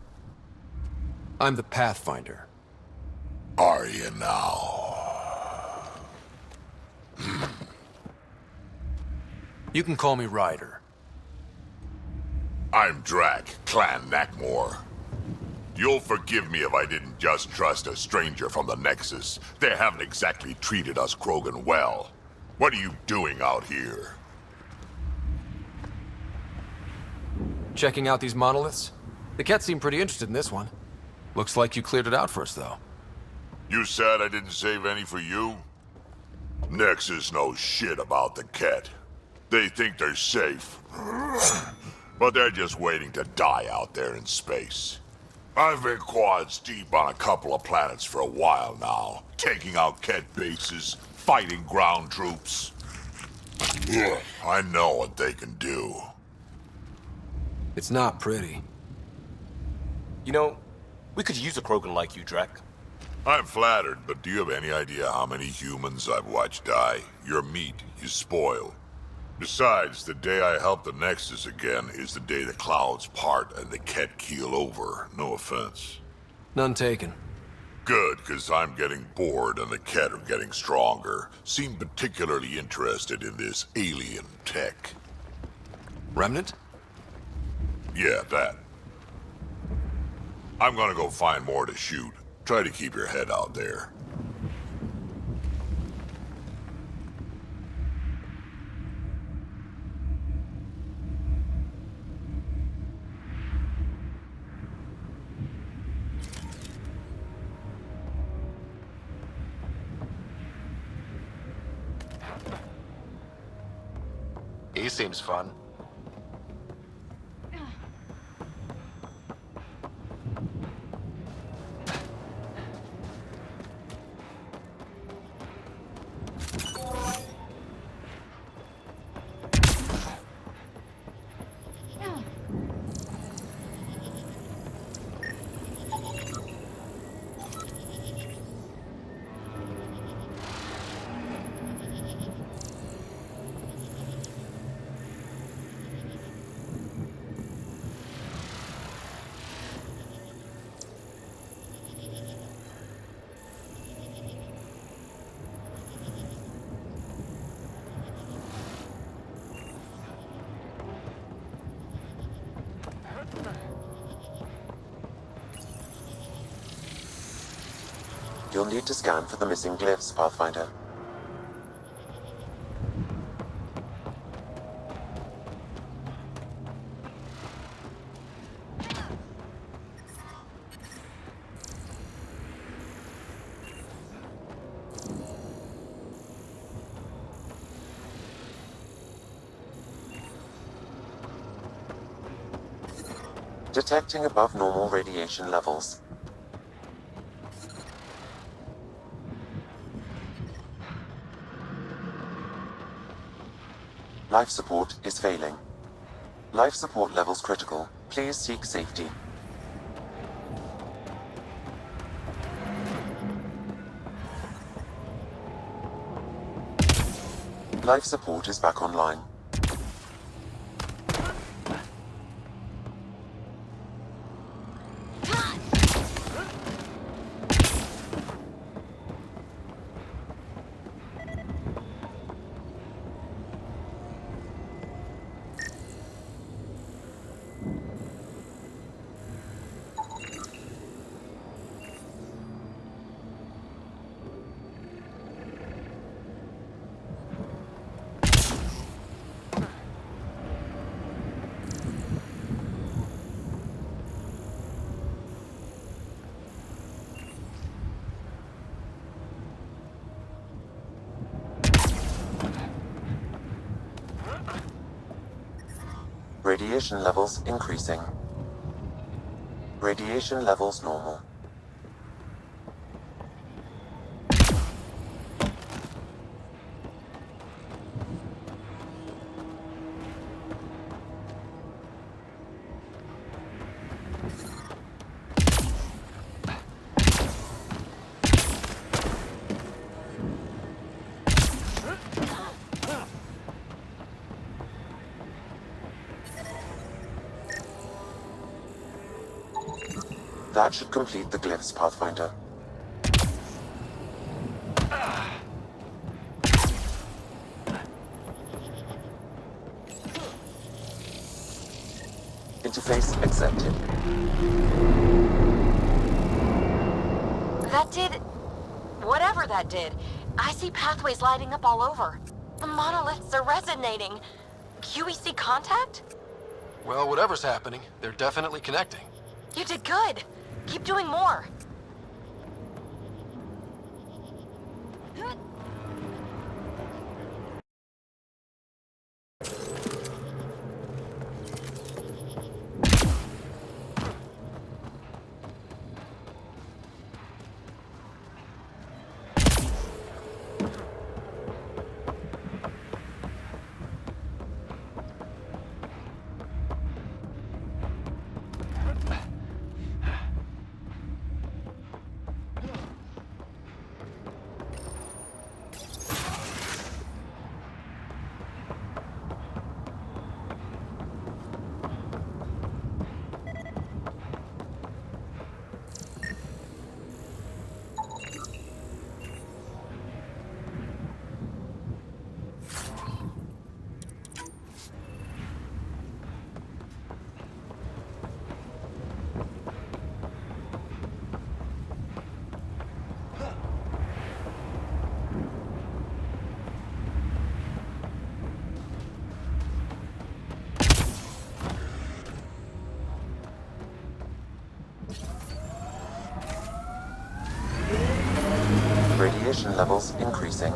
I'm the Pathfinder. Are you now? You can call me Ryder. I'm Drac, Clan Nakmor. You'll forgive me if I didn't just trust a stranger from the Nexus. They haven't exactly treated us Krogan well. What are you doing out here? Checking out these monoliths? The Ket seem pretty interested in this one. Looks like you cleared it out for us, though. You said I didn't save any for you? Nexus knows shit about the Ket. They think they're safe. But they're just waiting to die out there in space. I've been quads deep on a couple of planets for a while now, taking out Ket bases, fighting ground troops. I know what they can do. It's not pretty. You know, we could use a Krogan like you, Drac. I'm flattered, but do you have any idea how many humans I've watched die? Your meat is spoiled. Besides, the day I help the Nexus again is the day the clouds part and the Ket keel over. No offense. None taken. Good, because I'm getting bored and the Ket are getting stronger. Seem particularly interested in this alien tech. Remnant? Yeah, that. I'm gonna go find more to shoot. Try to keep your head out there. He seems fun. You'll need to scan for the missing glyphs, Pathfinder. Detecting above normal radiation levels. Life support is failing. Life support levels critical. Please seek safety. Life support is back online. Radiation levels increasing. Radiation levels normal. That should complete the glyphs, Pathfinder. Interface accepted. That did... whatever that did. I see pathways lighting up all over. The monoliths are resonating. QEC contact? Well, whatever's happening, they're definitely connecting. You did good. Keep doing more. Radiation levels increasing.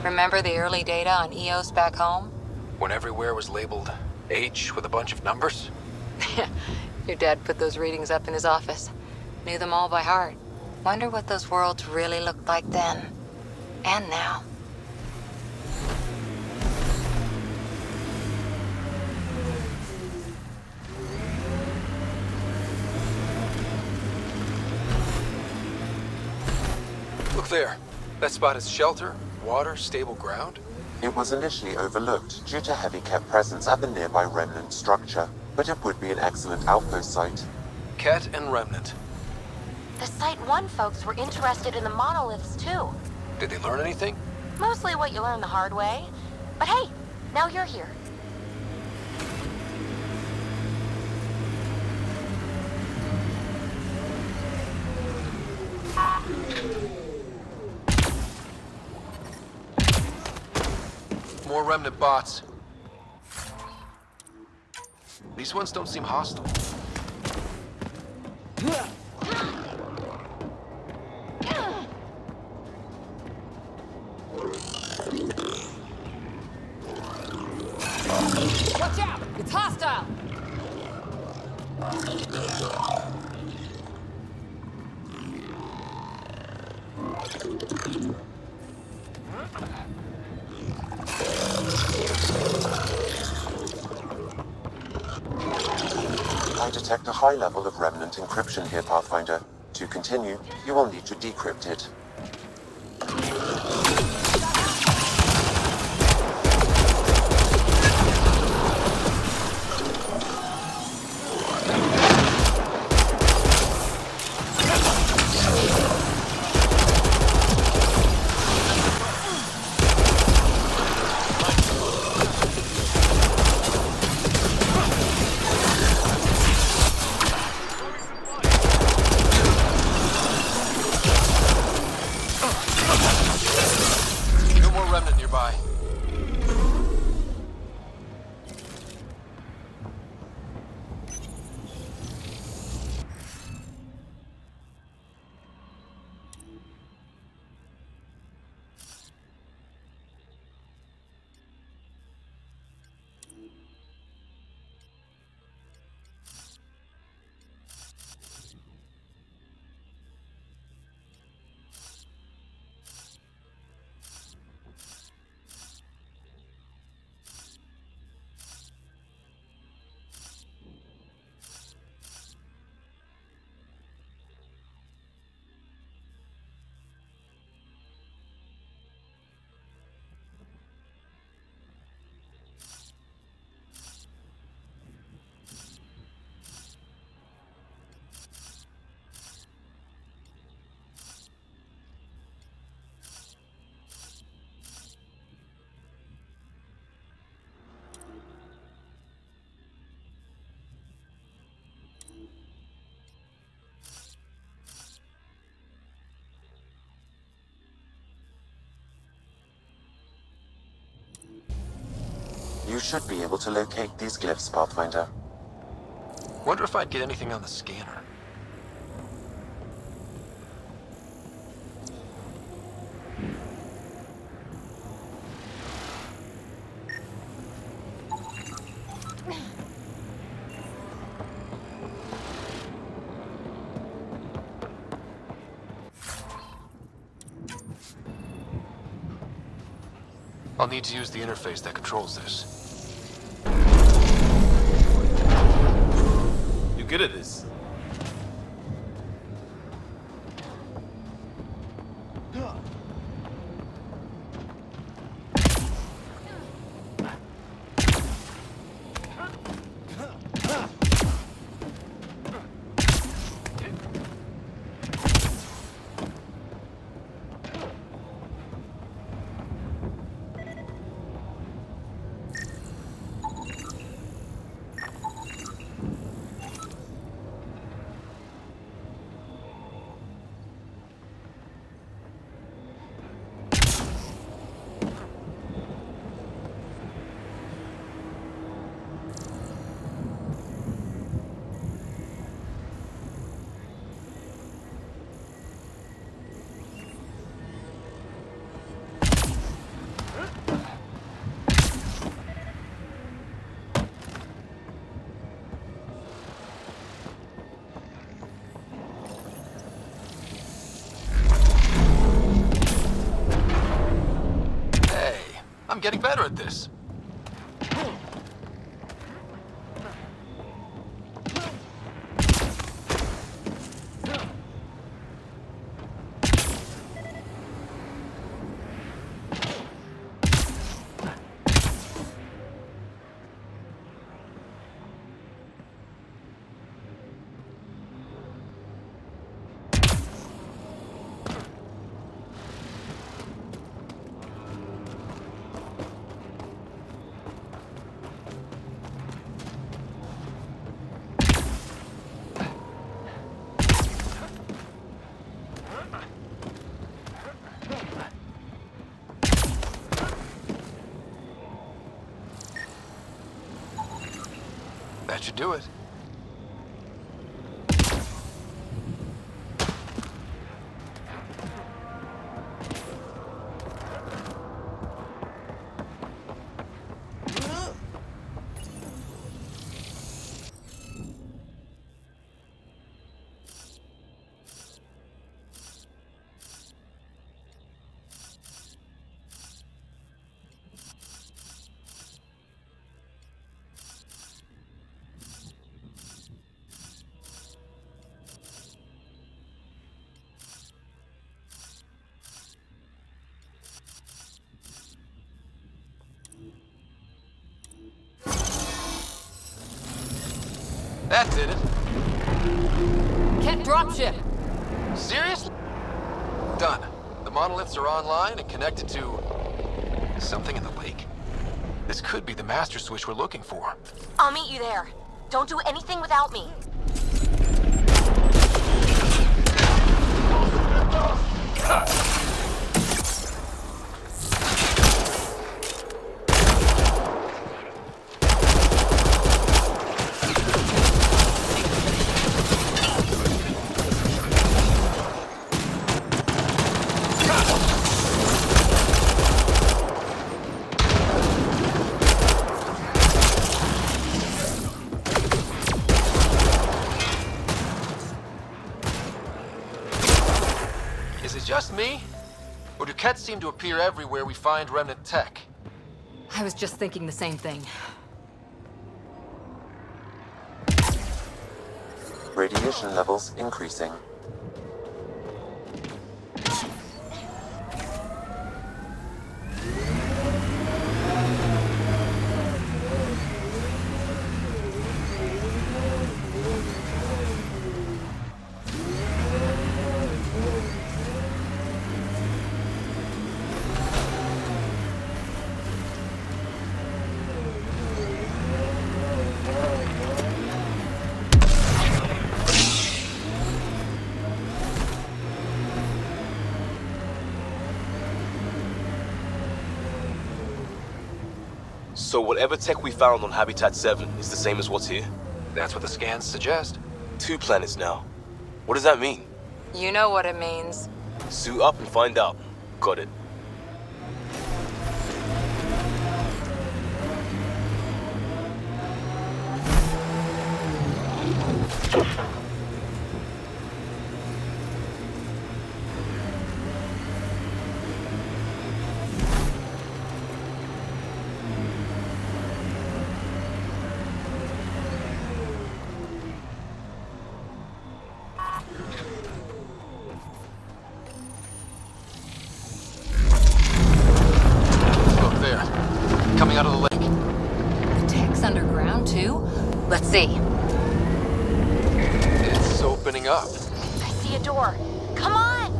Remember the early data on EOS back home? When everywhere was labeled H with a bunch of numbers? Your dad put those readings up in his office. Knew them all by heart. Wonder what those worlds really looked like then. And now. Look there. That spot is shelter, water, stable ground. It was initially overlooked due to heavy Ket presence at the nearby remnant structure, but it would be an excellent outpost site. Ket and remnant. The Site 1 folks were interested in the monoliths too. Did they learn anything? Mostly what you learn the hard way. But hey, now you're here. More remnant bots. These ones don't seem hostile. Watch out! It's hostile! I detect a high level of remnant encryption here, Pathfinder. To continue, you will need to decrypt it. You should be able to locate these glyphs, Pathfinder. Wonder if I'd get anything on the scanner. I'll need to use the interface that controls this. You're good at this. I'm getting better at this. That should do it. That did it. Ket dropship. Seriously? Done. The monoliths are online and connected to something in the lake. This could be the master switch we're looking for. I'll meet you there. Don't do anything without me. Is it just me? Or do Kets seem to appear everywhere we find remnant tech? I was just thinking the same thing. Radiation levels increasing. So whatever tech we found on Habitat 7 is the same as what's here? That's what the scans suggest. 2 planets now. What does that mean? You know what it means. Suit up and find out. Got it. Look there. Coming out of the lake. The tech's underground, too? Let's see. It's opening up. I see a door. Come on!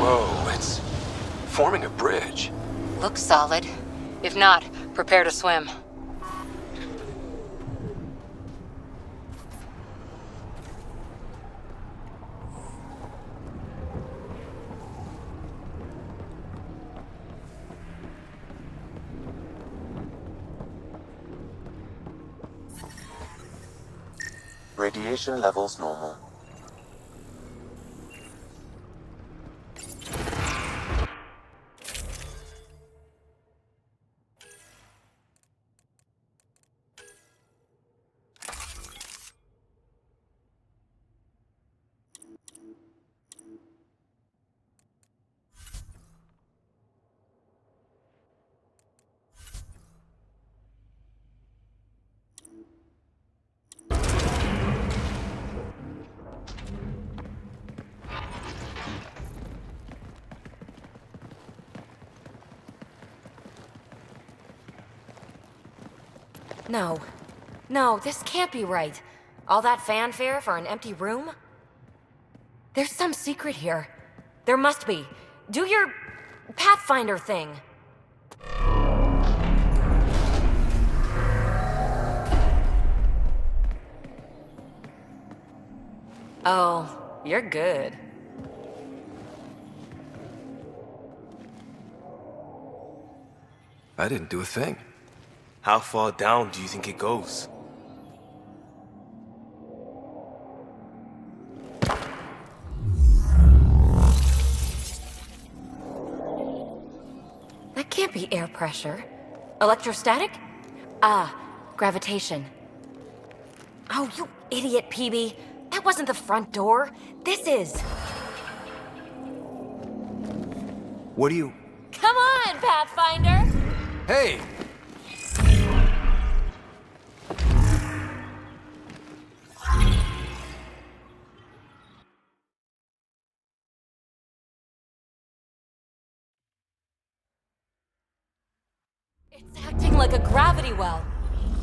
Whoa, it's forming a bridge. Looks solid. If not, prepare to swim. Radiation levels normal. No. No, this can't be right. All that fanfare for an empty room? There's some secret here. There must be. Do your Pathfinder thing. Oh, you're good. I didn't do a thing. How far down do you think it goes? That can't be air pressure. Electrostatic? Ah, gravitation. Oh, you idiot, PB. That wasn't the front door. This is. What do you... Come on, Pathfinder! Hey! It's acting like a gravity well.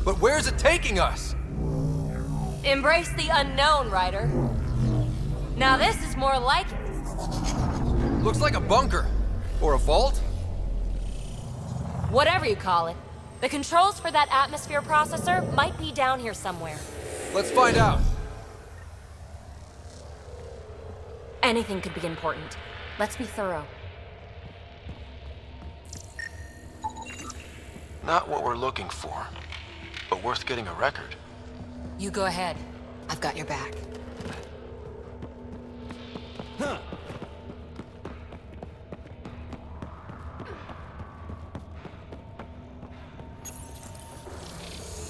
But where's it taking us? Embrace the unknown, Ryder. Now this is more like it. Looks like a bunker. Or a vault? Whatever you call it. The controls for that atmosphere processor might be down here somewhere. Let's find out. Anything could be important. Let's be thorough. Not what we're looking for, but worth getting a record. You go ahead. I've got your back.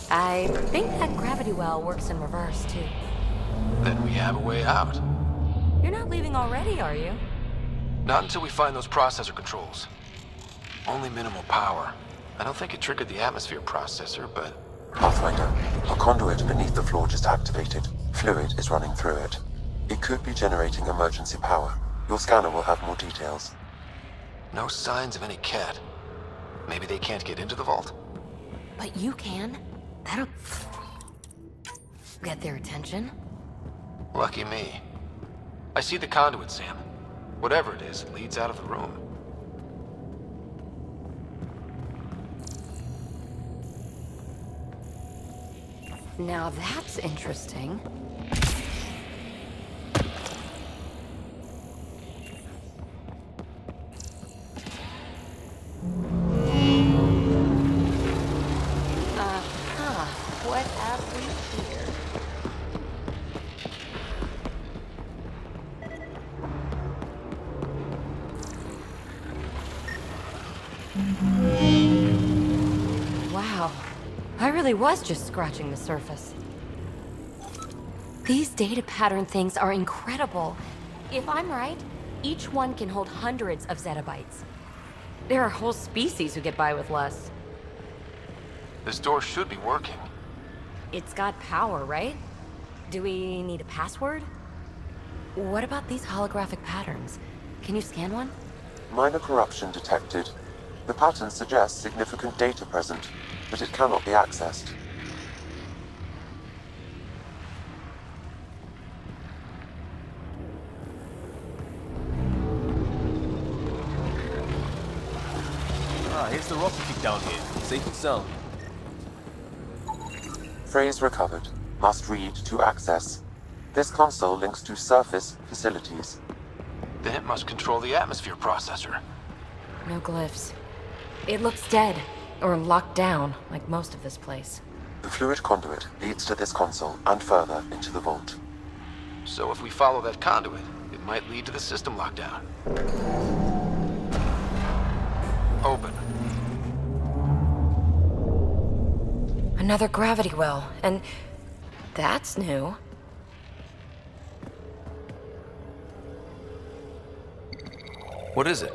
I think that gravity well works in reverse, too. Then we have a way out. You're not leaving already, are you? Not until we find those processor controls. Only minimal power. I don't think it triggered the atmosphere processor, but... Pathfinder, a conduit beneath the floor just activated. Fluid is running through it. It could be generating emergency power. Your scanner will have more details. No signs of any cat. Maybe they can't get into the vault? But you can. That'll... get their attention. Lucky me. I see the conduit, Sam. Whatever it is, it leads out of the room. Now that's interesting. Wow. I really was just scratching the surface. These data pattern things are incredible. If I'm right, each one can hold hundreds of zettabytes. There are whole species who get by with less. This door should be working. It's got power, right? Do we need a password? What about these holographic patterns? Can you scan one? Minor corruption detected. The pattern suggests significant data present, but it cannot be accessed. Here's the rocket kick down here. Safe and sound. Phrase recovered. Must read to access. This console links to surface facilities. Then it must control the atmosphere processor. No glyphs. It looks dead, or locked down, like most of this place. The fluid conduit leads to this console and further into the vault. So if we follow that conduit, it might lead to the system lockdown. Open. Another gravity well, and that's new. What is it?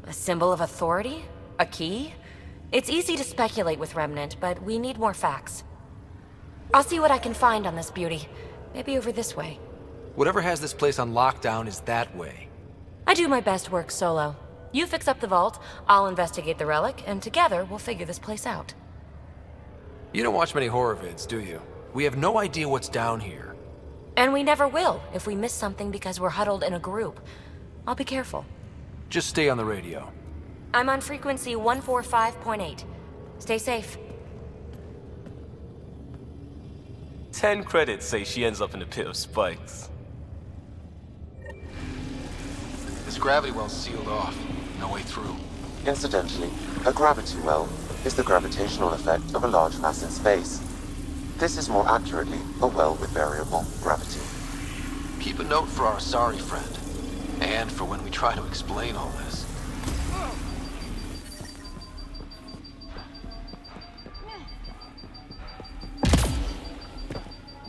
A symbol of authority? A key? It's easy to speculate with Remnant, but we need more facts. I'll see what I can find on this beauty. Maybe over this way. Whatever has this place on lockdown is that way. I do my best work solo. You fix up the vault, I'll investigate the relic, and together we'll figure this place out. You don't watch many horror vids, do you? We have no idea what's down here. And we never will if we miss something because we're huddled in a group. I'll be careful. Just stay on the radio. I'm on frequency 145.8. Stay safe. 10 credits say she ends up in a pit of spikes. This gravity well's sealed off. No way through. Incidentally, a gravity well is the gravitational effect of a large mass in space. This is more accurately a well with variable gravity. Keep a note for our sorry friend. And for when we try to explain all this.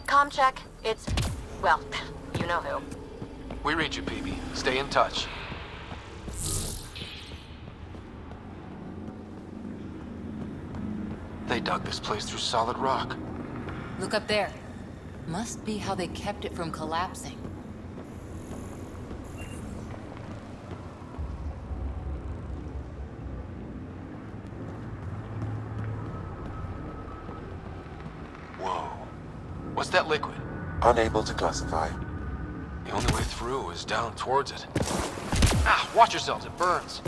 Comm check. It's... well, you know who. We read you, PB. Stay in touch. They dug this place through solid rock. Look up there. Must be how they kept it from collapsing. Whoa. What's that liquid? Unable to classify. The only way through is down towards it. Ah, watch yourselves, it burns.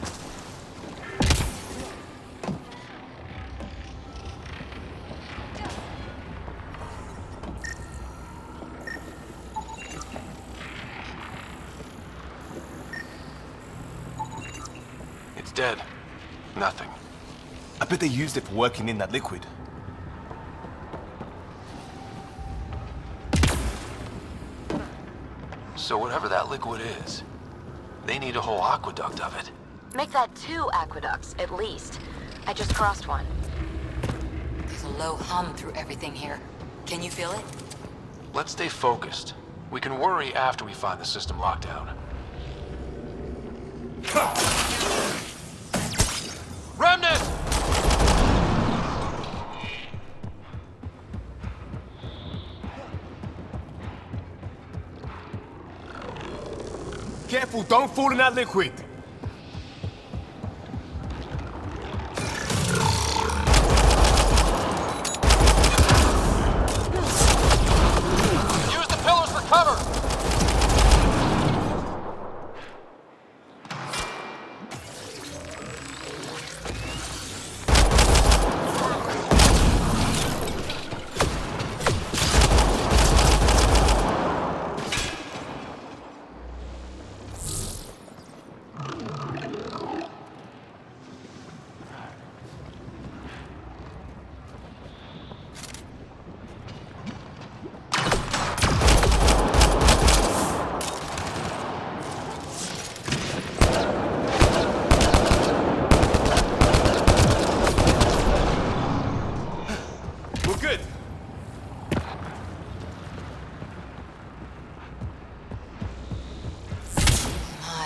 It's dead. Nothing. I bet they used it for working in that liquid. So whatever that liquid is, they need a whole aqueduct of it. Make that 2 aqueducts, at least. I just crossed one. There's a low hum through everything here. Can you feel it? Let's stay focused. We can worry after we find the system lockdown. Remnant! Careful, don't fall in that liquid! Use the pillars for cover!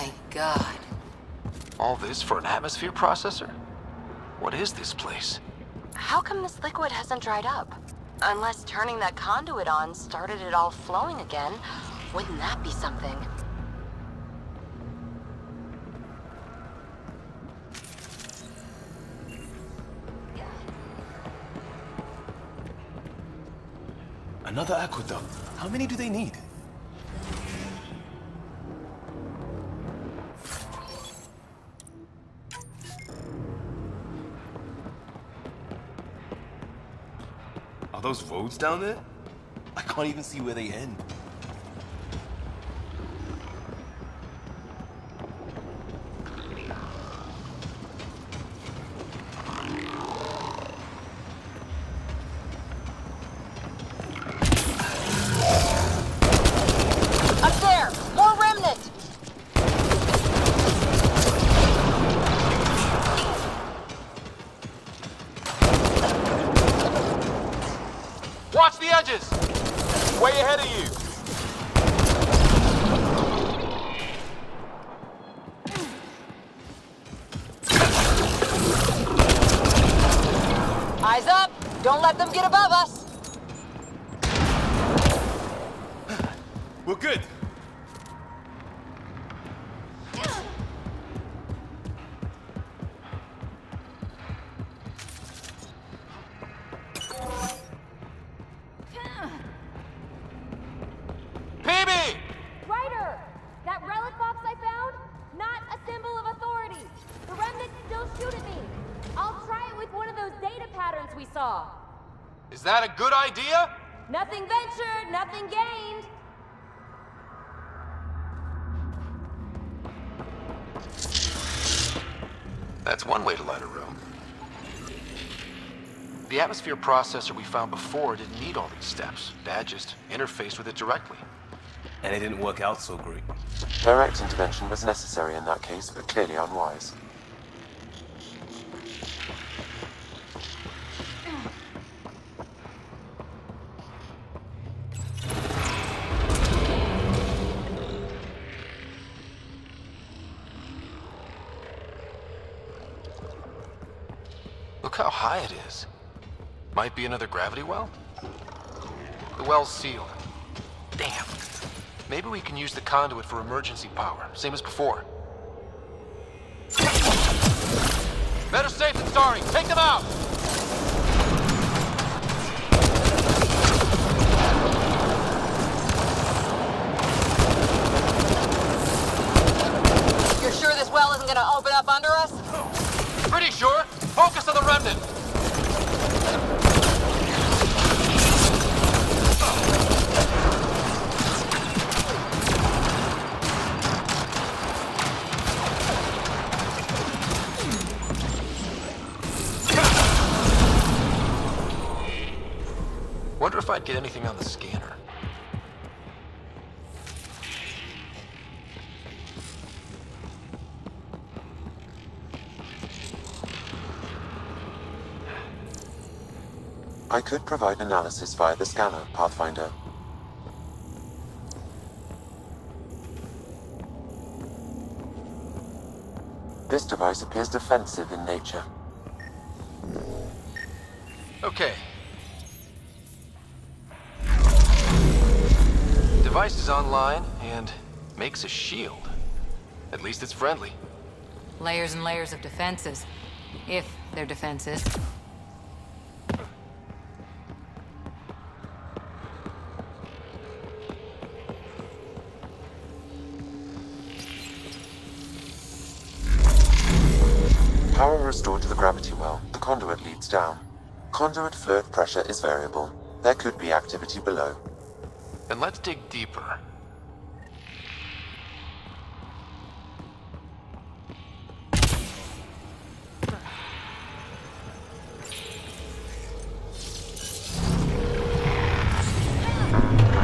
my god. All this for an atmosphere processor? What is this place? How come this liquid hasn't dried up? Unless turning that conduit on started it all flowing again. Wouldn't that be something? Another aqueduct. How many do they need? Are those roads down there? I can't even see where they end. Up there! More remnant! Watch the edges! Way ahead of you! Eyes up! Don't let them get above us! We're good. PB! Ryder! That relic box I found? Not a symbol of authority. The remnants still shoot at me. I'll try it with one of those data patterns we saw. Is that a good idea? Nothing ventured, nothing gained. That's one way to light a room. The atmosphere processor we found before didn't need all these steps. Dad just interfaced with it directly. And it didn't work out so great. Direct intervention was necessary in that case, but clearly unwise. Look how high it is. Might be another gravity well? The well's sealed. Damn. Maybe we can use the conduit for emergency power, same as before. Better safe than sorry. Take them out! You're sure this well isn't gonna open up under us? Pretty sure. Focus on the remnant. Wonder if I'd get anything on the scanner. I could provide analysis via the scanner, Pathfinder. This device appears defensive in nature. Okay. Device is online and makes a shield. At least it's friendly. Layers and layers of defenses. If they're defenses. Power restored to the gravity well. The conduit leads down. Conduit fluid pressure is variable. There could be activity below. Then let's dig deeper.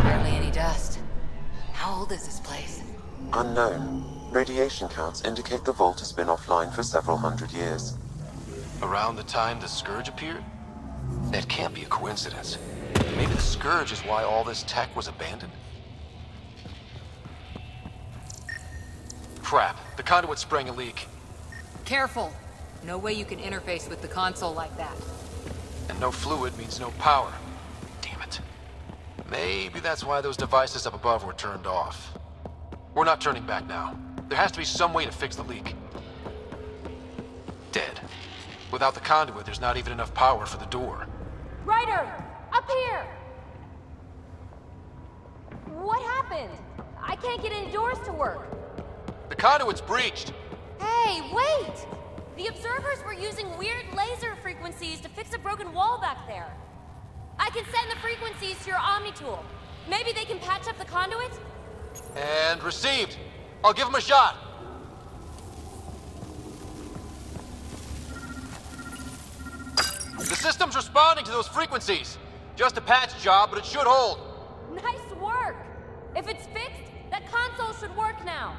Barely any dust. How old is this place? Unknown. Radiation counts indicate the vault has been offline for several hundred years. Around the time the Scourge appeared? That can't be a coincidence. Maybe the Scourge is why all this tech was abandoned? Crap. The conduit sprang a leak. Careful. No way you can interface with the console like that. And no fluid means no power. Damn it. Maybe that's why those devices up above were turned off. We're not turning back now. There has to be some way to fix the leak. Dead. Without the conduit, there's not even enough power for the door. Ryder! Up here! What happened? I can't get any doors to work. The conduit's breached. Hey, wait! The observers were using weird laser frequencies to fix a broken wall back there. I can send the frequencies to your Omni tool. Maybe they can patch up the conduit? And received. I'll give him a shot. The system's responding to those frequencies. Just a patch job, but it should hold. Nice work! If it's fixed, that console should work now.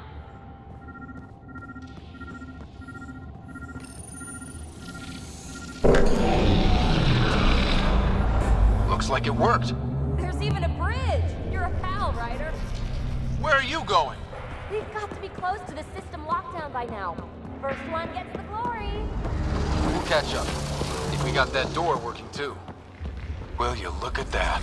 Looks like it worked. There's even a bridge! You're a pal, Ryder. Where are you going? We've got to be close to the system lockdown by now. First one gets the glory. We'll catch up. If we got that door working too. Will you look at that?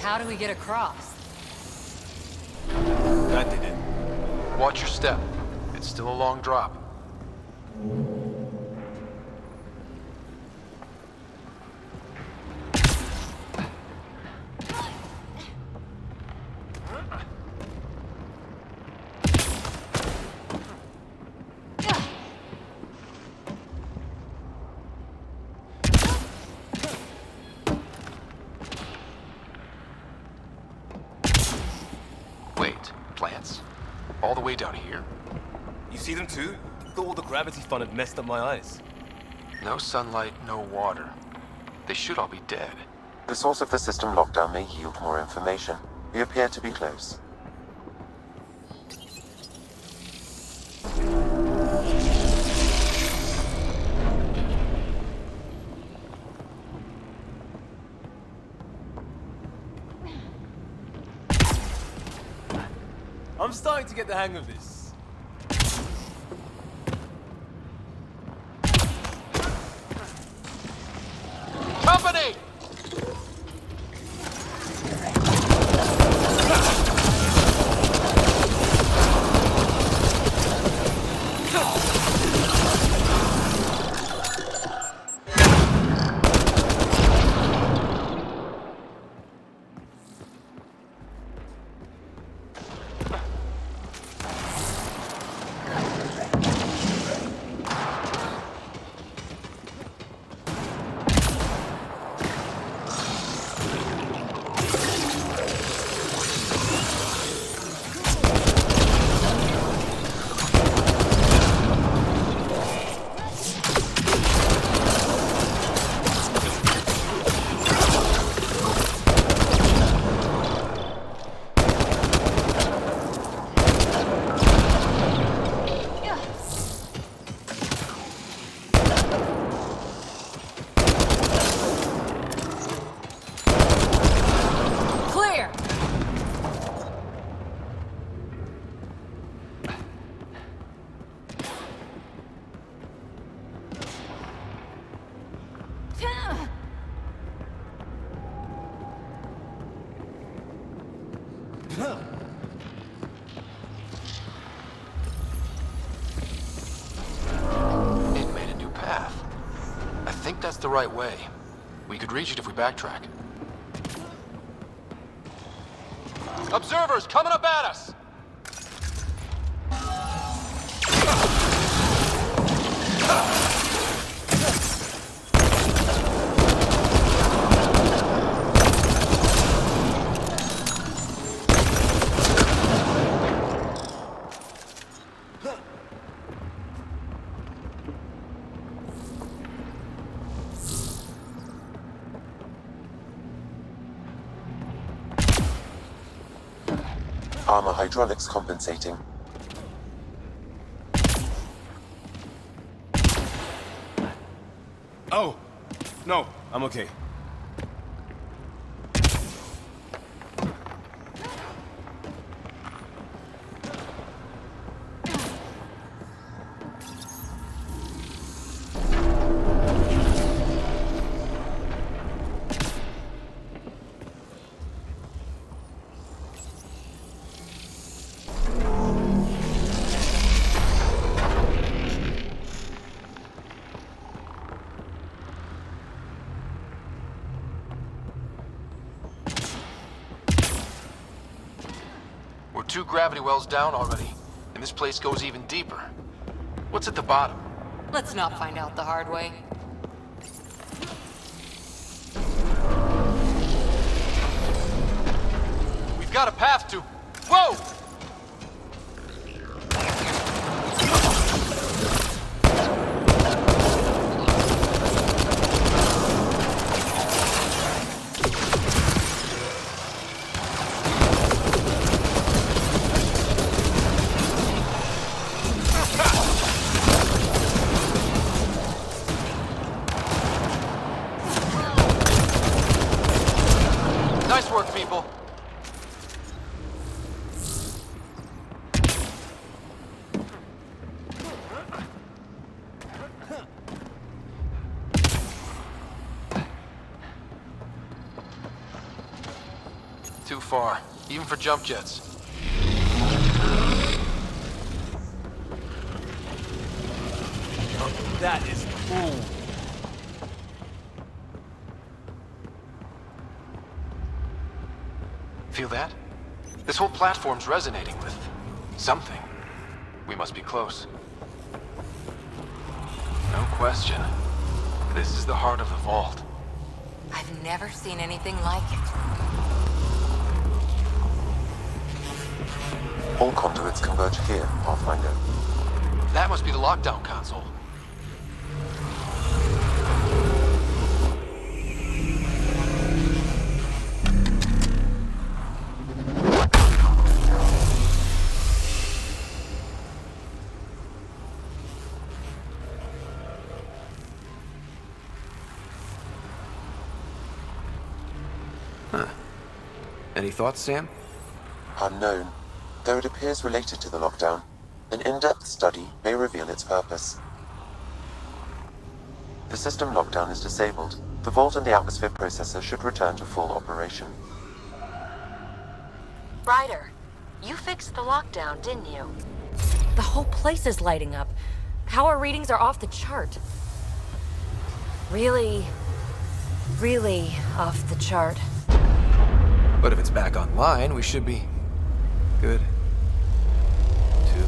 How do we get across? That did it. Watch your step. It's still a long drop. Plants? All the way down here? You see them too? Thought all the gravity fun had messed up my eyes. No sunlight, no water. They should all be dead. The source of the system lockdown may yield more information. We appear to be close. I'm starting to get the hang of this. Company! It made a new path. I think that's the right way. We could reach it if we backtrack. Observers coming up at us! Armor hydraulics compensating. Oh! No, I'm okay. 2 gravity wells down already, and this place goes even deeper. What's at the bottom? Let's not find out the hard way. We've got a path to... Whoa! Nice work, people. Too far, even for jump jets. That is cool. Feel that? This whole platform's resonating with something. We must be close. No question. This is the heart of the vault. I've never seen anything like it. All conduits converge here, Pathfinder. That must be the lockdown console. Any thoughts, Sam? Unknown. Though it appears related to the lockdown, an in-depth study may reveal its purpose. The system lockdown is disabled. The vault and the atmosphere processor should return to full operation. Ryder, you fixed the lockdown, didn't you? The whole place is lighting up. Power readings are off the chart. Really off the chart. But if it's back online, we should be good. 2.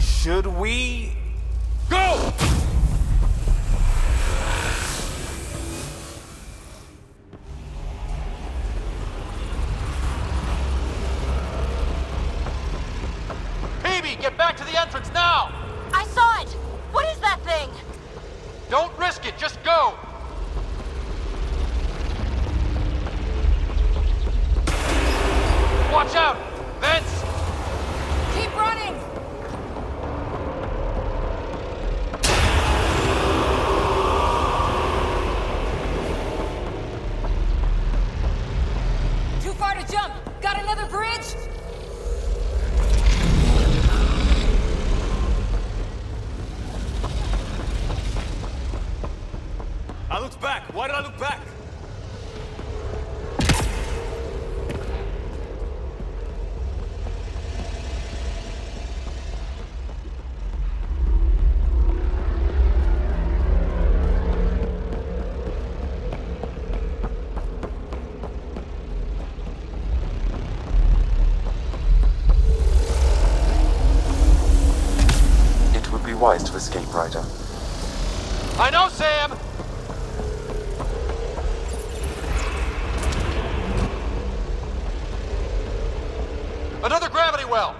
Should we go? Phoebe, get back to the entrance now! I saw it! What is that thing? Don't risk it, just go! Watch out! Vents! Keep running! Too far to jump! Got another bridge? I looked back. Why did I look back? It would be wise to escape, Ryder. I know, Sam! Another gravity well!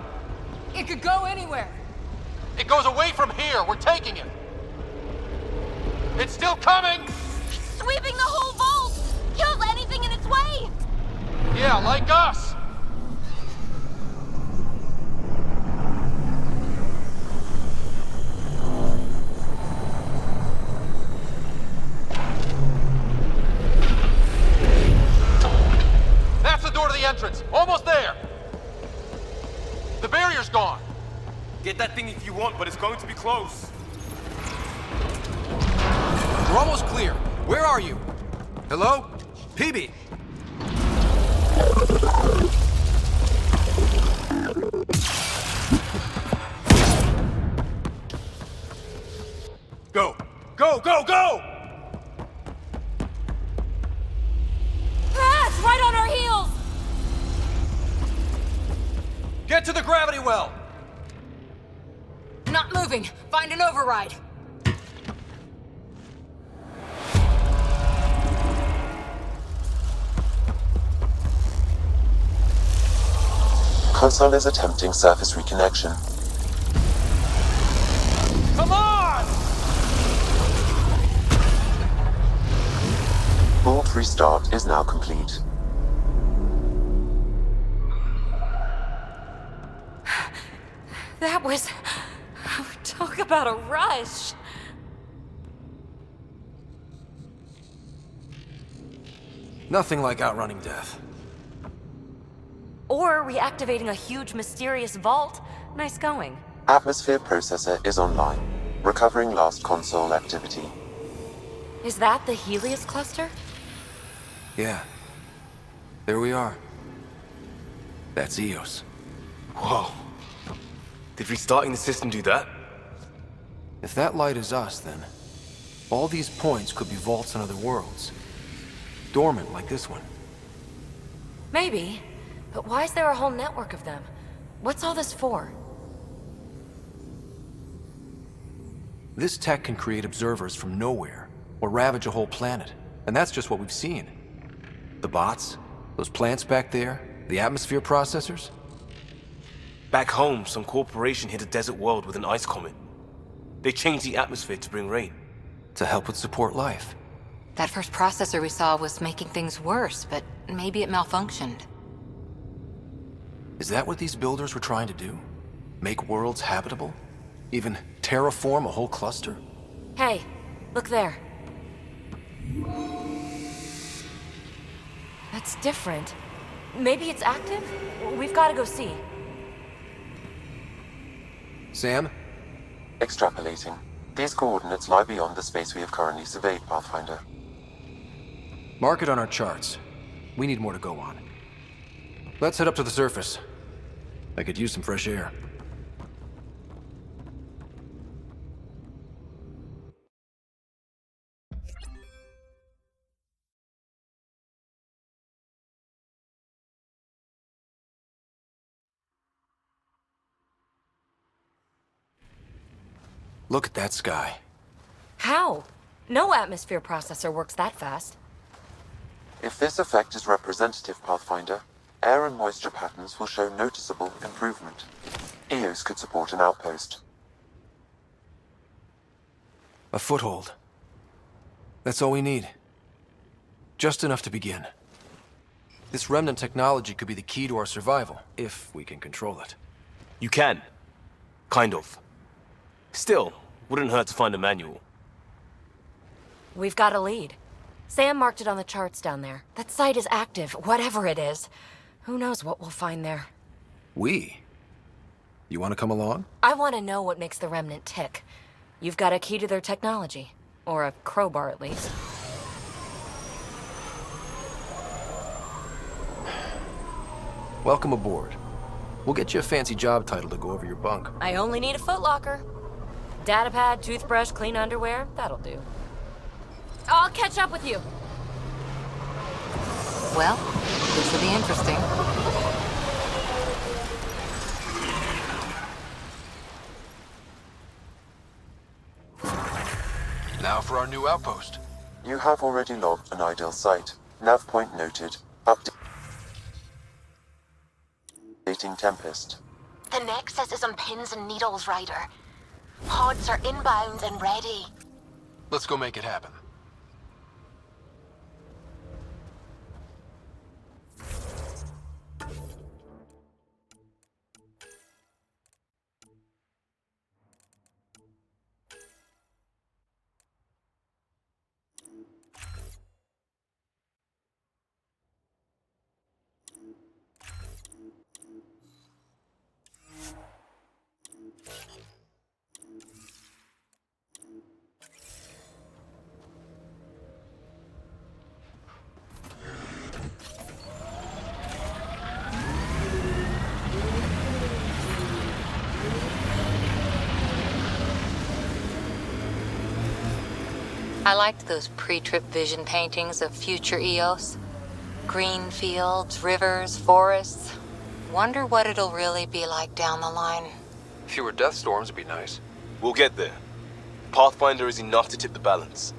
It could go anywhere. It goes away from here. We're taking it. It's still coming! Sweeping the whole vault! Kills anything in its way! Yeah, like us! That's the door to the entrance. Almost there. The barrier's gone. Get that thing if you want, but it's going to be close. We're almost clear. Where are you? Hello? PB! Go! Go, go, go! right on our heels! Get to the gravity well! Not moving. Find an override. Console is attempting surface reconnection. Come on! Board restart is now complete. That was... Talk about a rush. Nothing like outrunning death. Or reactivating a huge mysterious vault. Nice going. Atmosphere processor is online, recovering last console activity. Is that the Helios cluster? Yeah. There we are. That's Eos. Whoa. Did restarting the system do that? If that light is us, then all these points could be vaults on other worlds. Dormant like this one. Maybe. But why is there a whole network of them? What's all this for? This tech can create observers from nowhere, or ravage a whole planet. And that's just what we've seen. The bots, those plants back there, the atmosphere processors. Back home, some corporation hit a desert world with an ice comet. They changed the atmosphere to bring rain. To help with support life. That first processor we saw was making things worse, but maybe it malfunctioned. Is that what these builders were trying to do? Make worlds habitable? Even terraform a whole cluster? Hey, look there. That's different. Maybe it's active? We've got to go see. Sam? Extrapolating. These coordinates lie beyond the space we have currently surveyed, Pathfinder. Mark it on our charts. We need more to go on. Let's head up to the surface. I could use some fresh air. Look at that sky. How? No atmosphere processor works that fast. If this effect is representative, Pathfinder, air and moisture patterns will show noticeable improvement. Eos could support an outpost. A foothold. That's all we need. Just enough to begin. This remnant technology could be the key to our survival, if we can control it. You can. Kind of. Still, wouldn't hurt to find a manual. We've got a lead. Sam marked it on the charts down there. That site is active, whatever it is. Who knows what we'll find there. We? You want to come along? I want to know what makes the Remnant tick. You've got a key to their technology. Or a crowbar, at least. Welcome aboard. We'll get you a fancy job title to go over your bunk. I only need a footlocker. Datapad, toothbrush, clean underwear, that'll do. I'll catch up with you. Well, this will be interesting. Now for our new outpost. You have already logged an ideal site. Nav point noted. Updating Tempest. The Nexus is on pins and needles, Ryder. Pods are inbound and ready. Let's go make it happen. I liked those pre-trip vision paintings of future Eos. Green fields, rivers, forests. Wonder what it'll really be like down the line. Fewer death storms would be nice. We'll get there. Pathfinder is enough to tip the balance.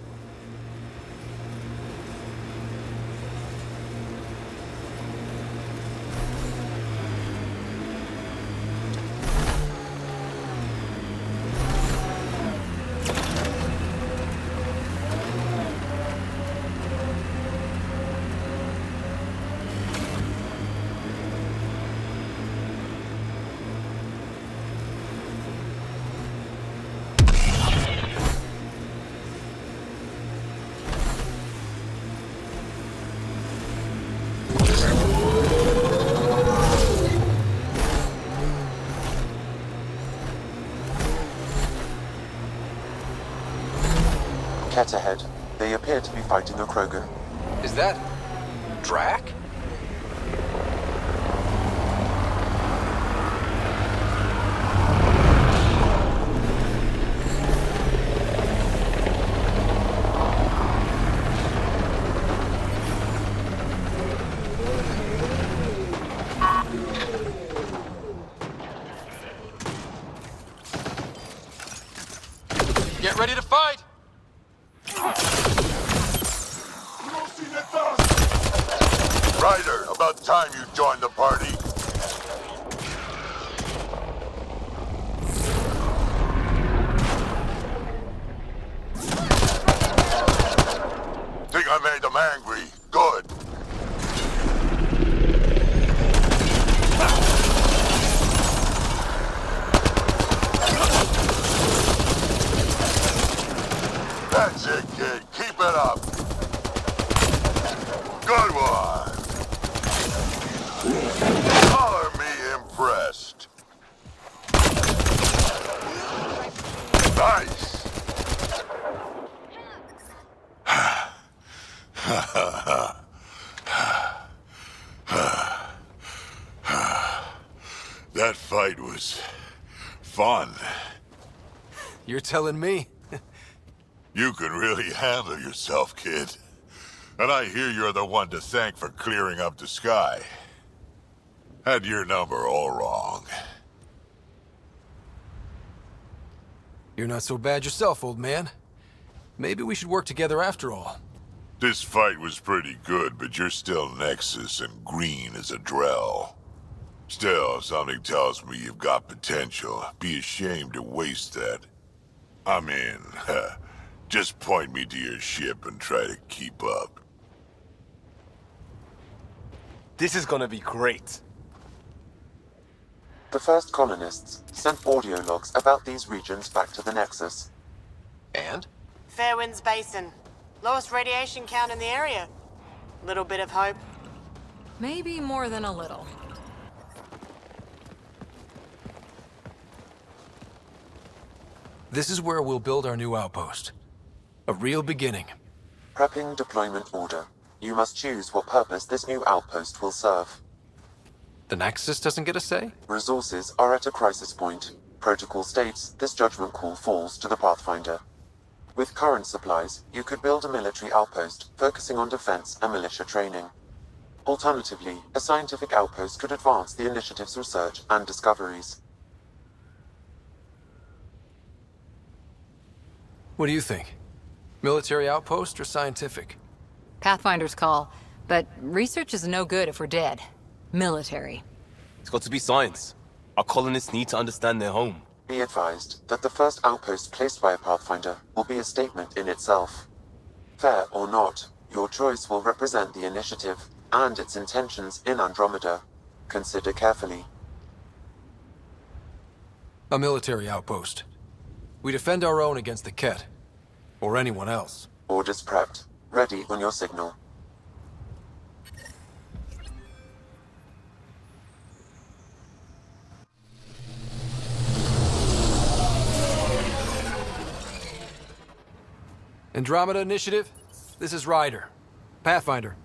Ket ahead. They appear to be fighting a Krogan. Is that... Drac? Get ready to fight! Ryder, about time you joined the party. Think I made them angry. Good. That's it, kid. Keep it up. Good one. Color me impressed. Nice. That fight was fun. You're telling me? You can really handle yourself, kid. And I hear you're the one to thank for clearing up the sky. Had your number all wrong. You're not so bad yourself, old man. Maybe we should work together after all. This fight was pretty good, but you're still Nexus and green as a Drell. Still, something tells me you've got potential. Be ashamed to waste that. I'm in. Just point me to your ship and try to keep up. This is gonna be great. The first colonists sent audio logs about these regions back to the Nexus. And? Fairwinds Basin. Lowest radiation count in the area. Little bit of hope. Maybe more than a little. This is where we'll build our new outpost. A real beginning. Prepping deployment order. You must choose what purpose this new outpost will serve. The Nexus doesn't get a say? Resources are at a crisis point. Protocol states this judgment call falls to the Pathfinder. With current supplies, you could build a military outpost focusing on defense and militia training. Alternatively, a scientific outpost could advance the initiative's research and discoveries. What do you think? Military outpost or scientific? Pathfinder's call, but research is no good if we're dead. Military. It's got to be science. Our colonists need to understand their home. Be advised that the first outpost placed by a Pathfinder will be a statement in itself. Fair or not, your choice will represent the initiative and its intentions in Andromeda. Consider carefully. A military outpost. We defend our own against the Ket. Or anyone else. Orders prepped. Ready on your signal. Andromeda Initiative, this is Ryder. Pathfinder.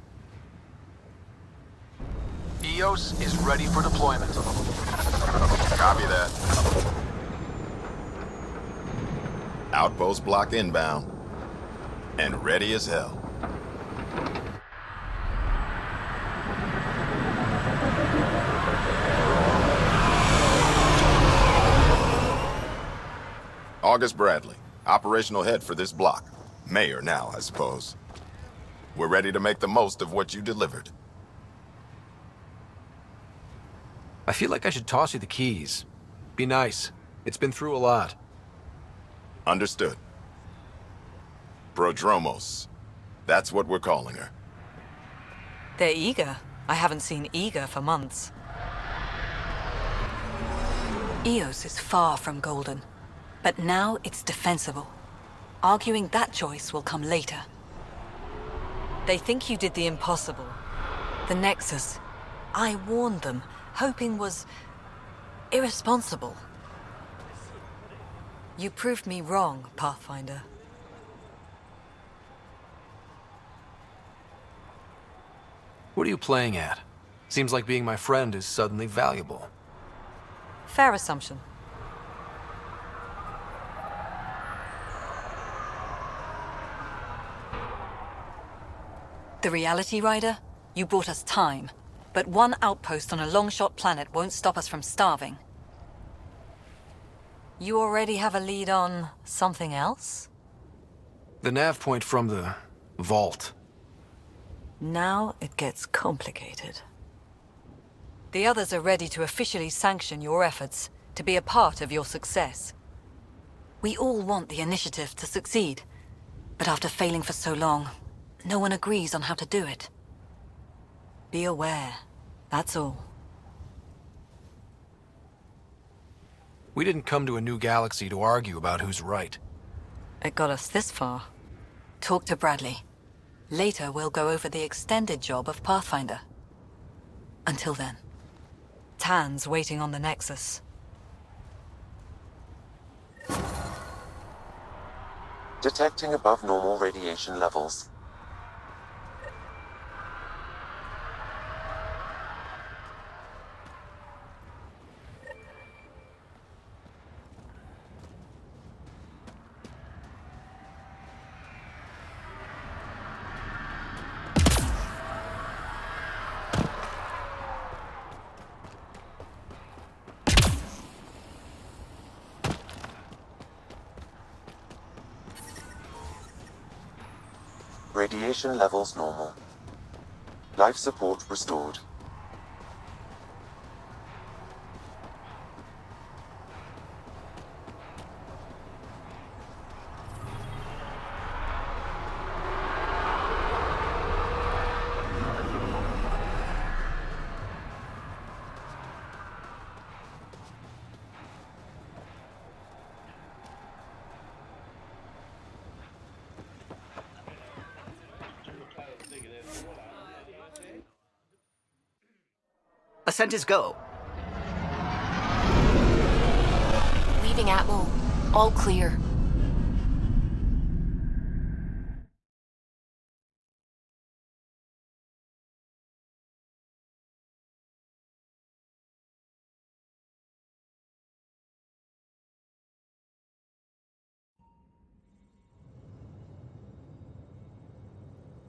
EOS is ready for deployment. Copy that. Outpost block inbound. And ready as hell. August Bradley, operational head for this block. Mayor now, I suppose. We're ready to make the most of what you delivered. I feel like I should toss you the keys. Be nice. It's been through a lot. Understood. Prodromos. That's what we're calling her. They're eager. I haven't seen eager for months. Eos is far from golden, but now it's defensible. Arguing that choice will come later. They think you did the impossible. The Nexus. I warned them, hoping was irresponsible. You proved me wrong, Pathfinder. What are you playing at? Seems like being my friend is suddenly valuable. Fair assumption. The Reality Rider? You bought us time. But one outpost on a long-shot planet won't stop us from starving. You already have a lead on something else? The nav point from the vault. Now it gets complicated. The others are ready to officially sanction your efforts, to be a part of your success. We all want the initiative to succeed, but after failing for so long, no one agrees on how to do it. Be aware, that's all. We didn't come to a new galaxy to argue about who's right. It got us this far. Talk to Bradley. Later, we'll go over the extended job of Pathfinder. Until then, Tan's waiting on the Nexus. Detecting above normal radiation levels. Radiation levels normal. Life support restored. Ascent is go. Leaving Atmo. All clear.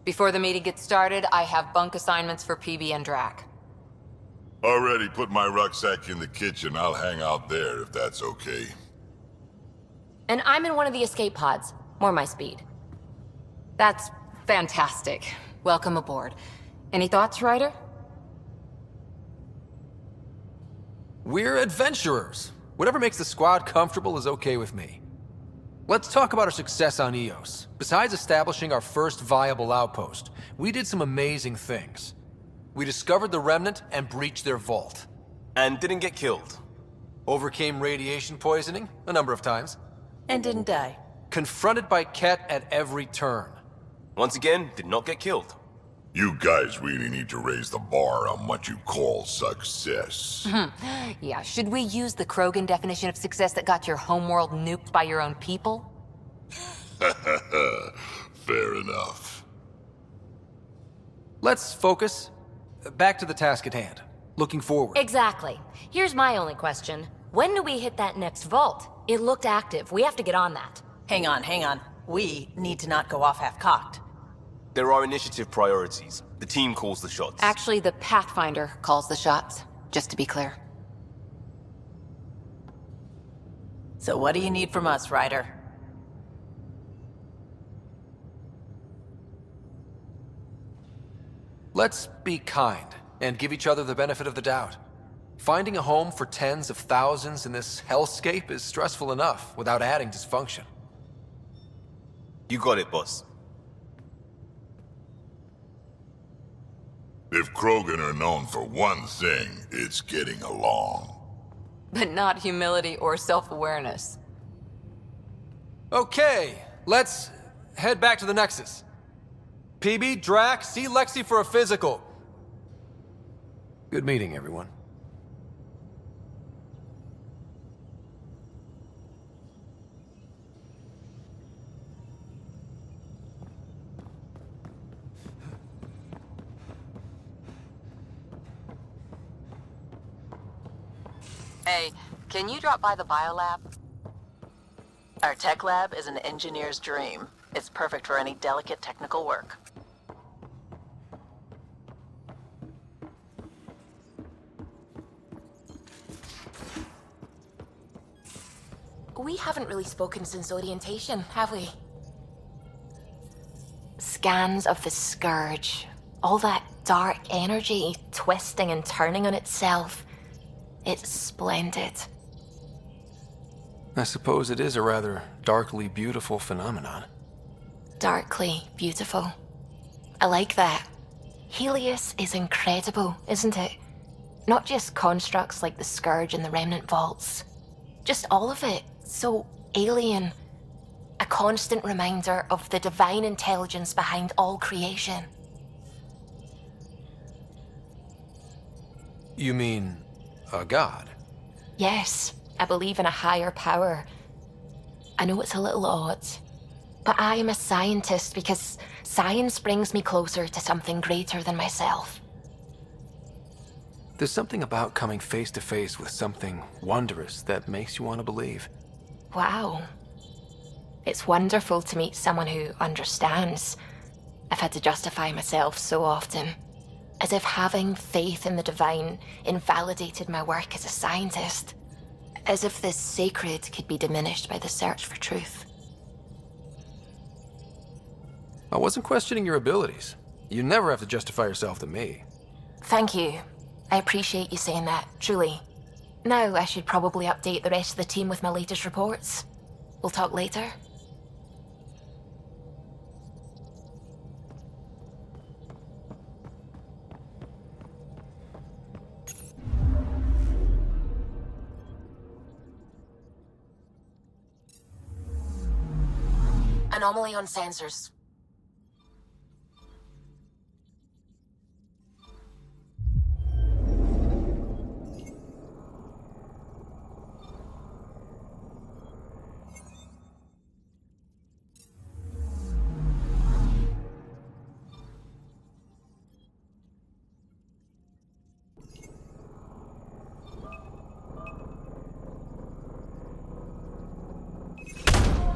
Before the meeting gets started, I have bunk assignments for PB and Drac. Already put my rucksack in the kitchen. I'll hang out there if that's okay. And I'm in one of the escape pods. More my speed. That's fantastic. Welcome aboard. Any thoughts, Ryder? We're adventurers. Whatever makes the squad comfortable is okay with me. Let's talk about our success on Eos. Besides establishing our first viable outpost, we did some amazing things. We discovered the Remnant and breached their vault. And didn't get killed. Overcame radiation poisoning a number of times. And didn't die. Confronted by Ket at every turn. Once again, did not get killed. You guys really need to raise the bar on what you call success. Yeah, should we use the Krogan definition of success that got your homeworld nuked by your own people? Fair enough. Let's focus. Back to the task at hand. Looking forward. Exactly. Here's my only question. When do we hit that next vault? It looked active. We have to get on that. Hang on. We need to not go off half-cocked. There are initiative priorities. The team calls the shots. Actually, the Pathfinder calls the shots, just to be clear. So what do you need from us, Ryder? Let's be kind and give each other the benefit of the doubt. Finding a home for tens of thousands in this hellscape is stressful enough without adding dysfunction. You got it, boss. If Krogan are known for one thing, it's getting along. But not humility or self-awareness. Okay, let's head back to the Nexus. PB, Drac, see Lexi for a physical. Good meeting, everyone. Hey, can you drop by the biolab? Our tech lab is an engineer's dream. It's perfect for any delicate technical work. We haven't really spoken since orientation, have we? Scans of the Scourge. All that dark energy twisting and turning on itself. It's splendid. I suppose it is a rather darkly beautiful phenomenon. Darkly beautiful. I like that. Helios is incredible, isn't it? Not just constructs like the Scourge and the Remnant Vaults. Just all of it. So alien. A constant reminder of the divine intelligence behind all creation. You mean a god? Yes, I believe in a higher power. I know it's a little odd, but I am a scientist because science brings me closer to something greater than myself. There's something about coming face to face with something wondrous that makes you want to believe. Wow. It's wonderful to meet someone who understands. I've had to justify myself so often, as if having faith in the divine invalidated my work as a scientist. As if this sacred could be diminished by the search for truth. I wasn't questioning your abilities. You never have to justify yourself to me. Thank you. I appreciate you saying that, truly. Now I should probably update the rest of the team with my latest reports. We'll talk later. Anomaly on sensors.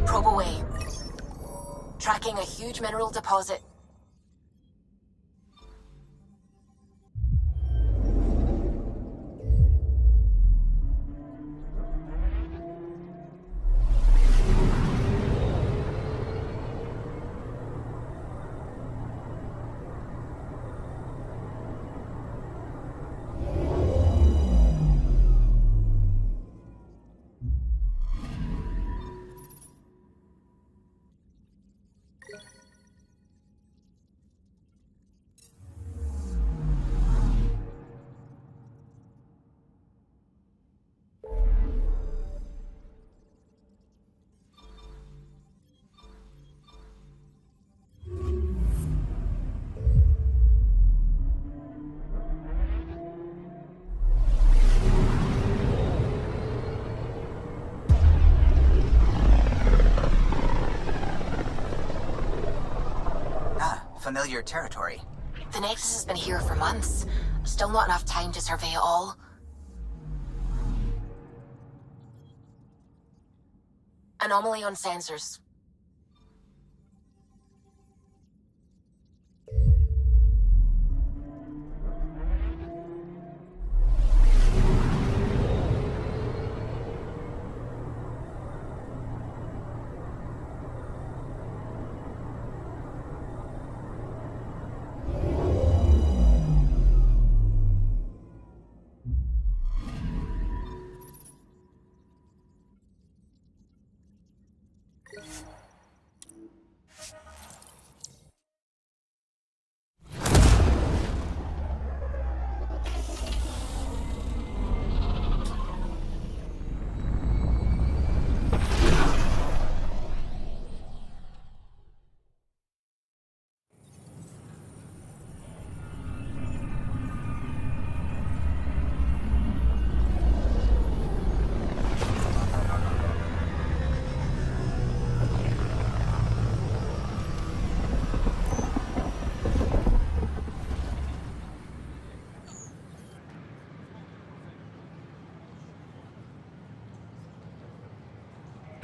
Probe away. Tracking a huge mineral deposit. Familiar territory. The Nexus has been here for months. Still not enough time to survey it all. Anomaly on sensors.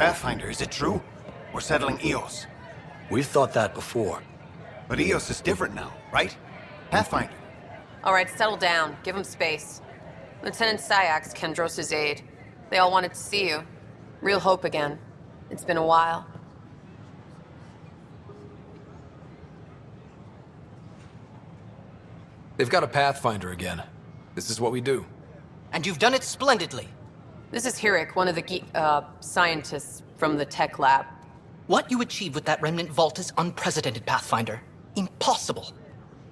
Pathfinder, is it true? We're settling Eos. We've thought that before. But Eos is different now, right? Pathfinder. All right, settle down. Give him space. Lieutenant Syax, Kendros' aide. They all wanted to see you. Real hope again. It's been a while. They've got a Pathfinder again. This is what we do. And you've done it splendidly. This is Hirik, one of the scientists from the tech lab. What you achieved with that remnant vault is unprecedented, Pathfinder. Impossible.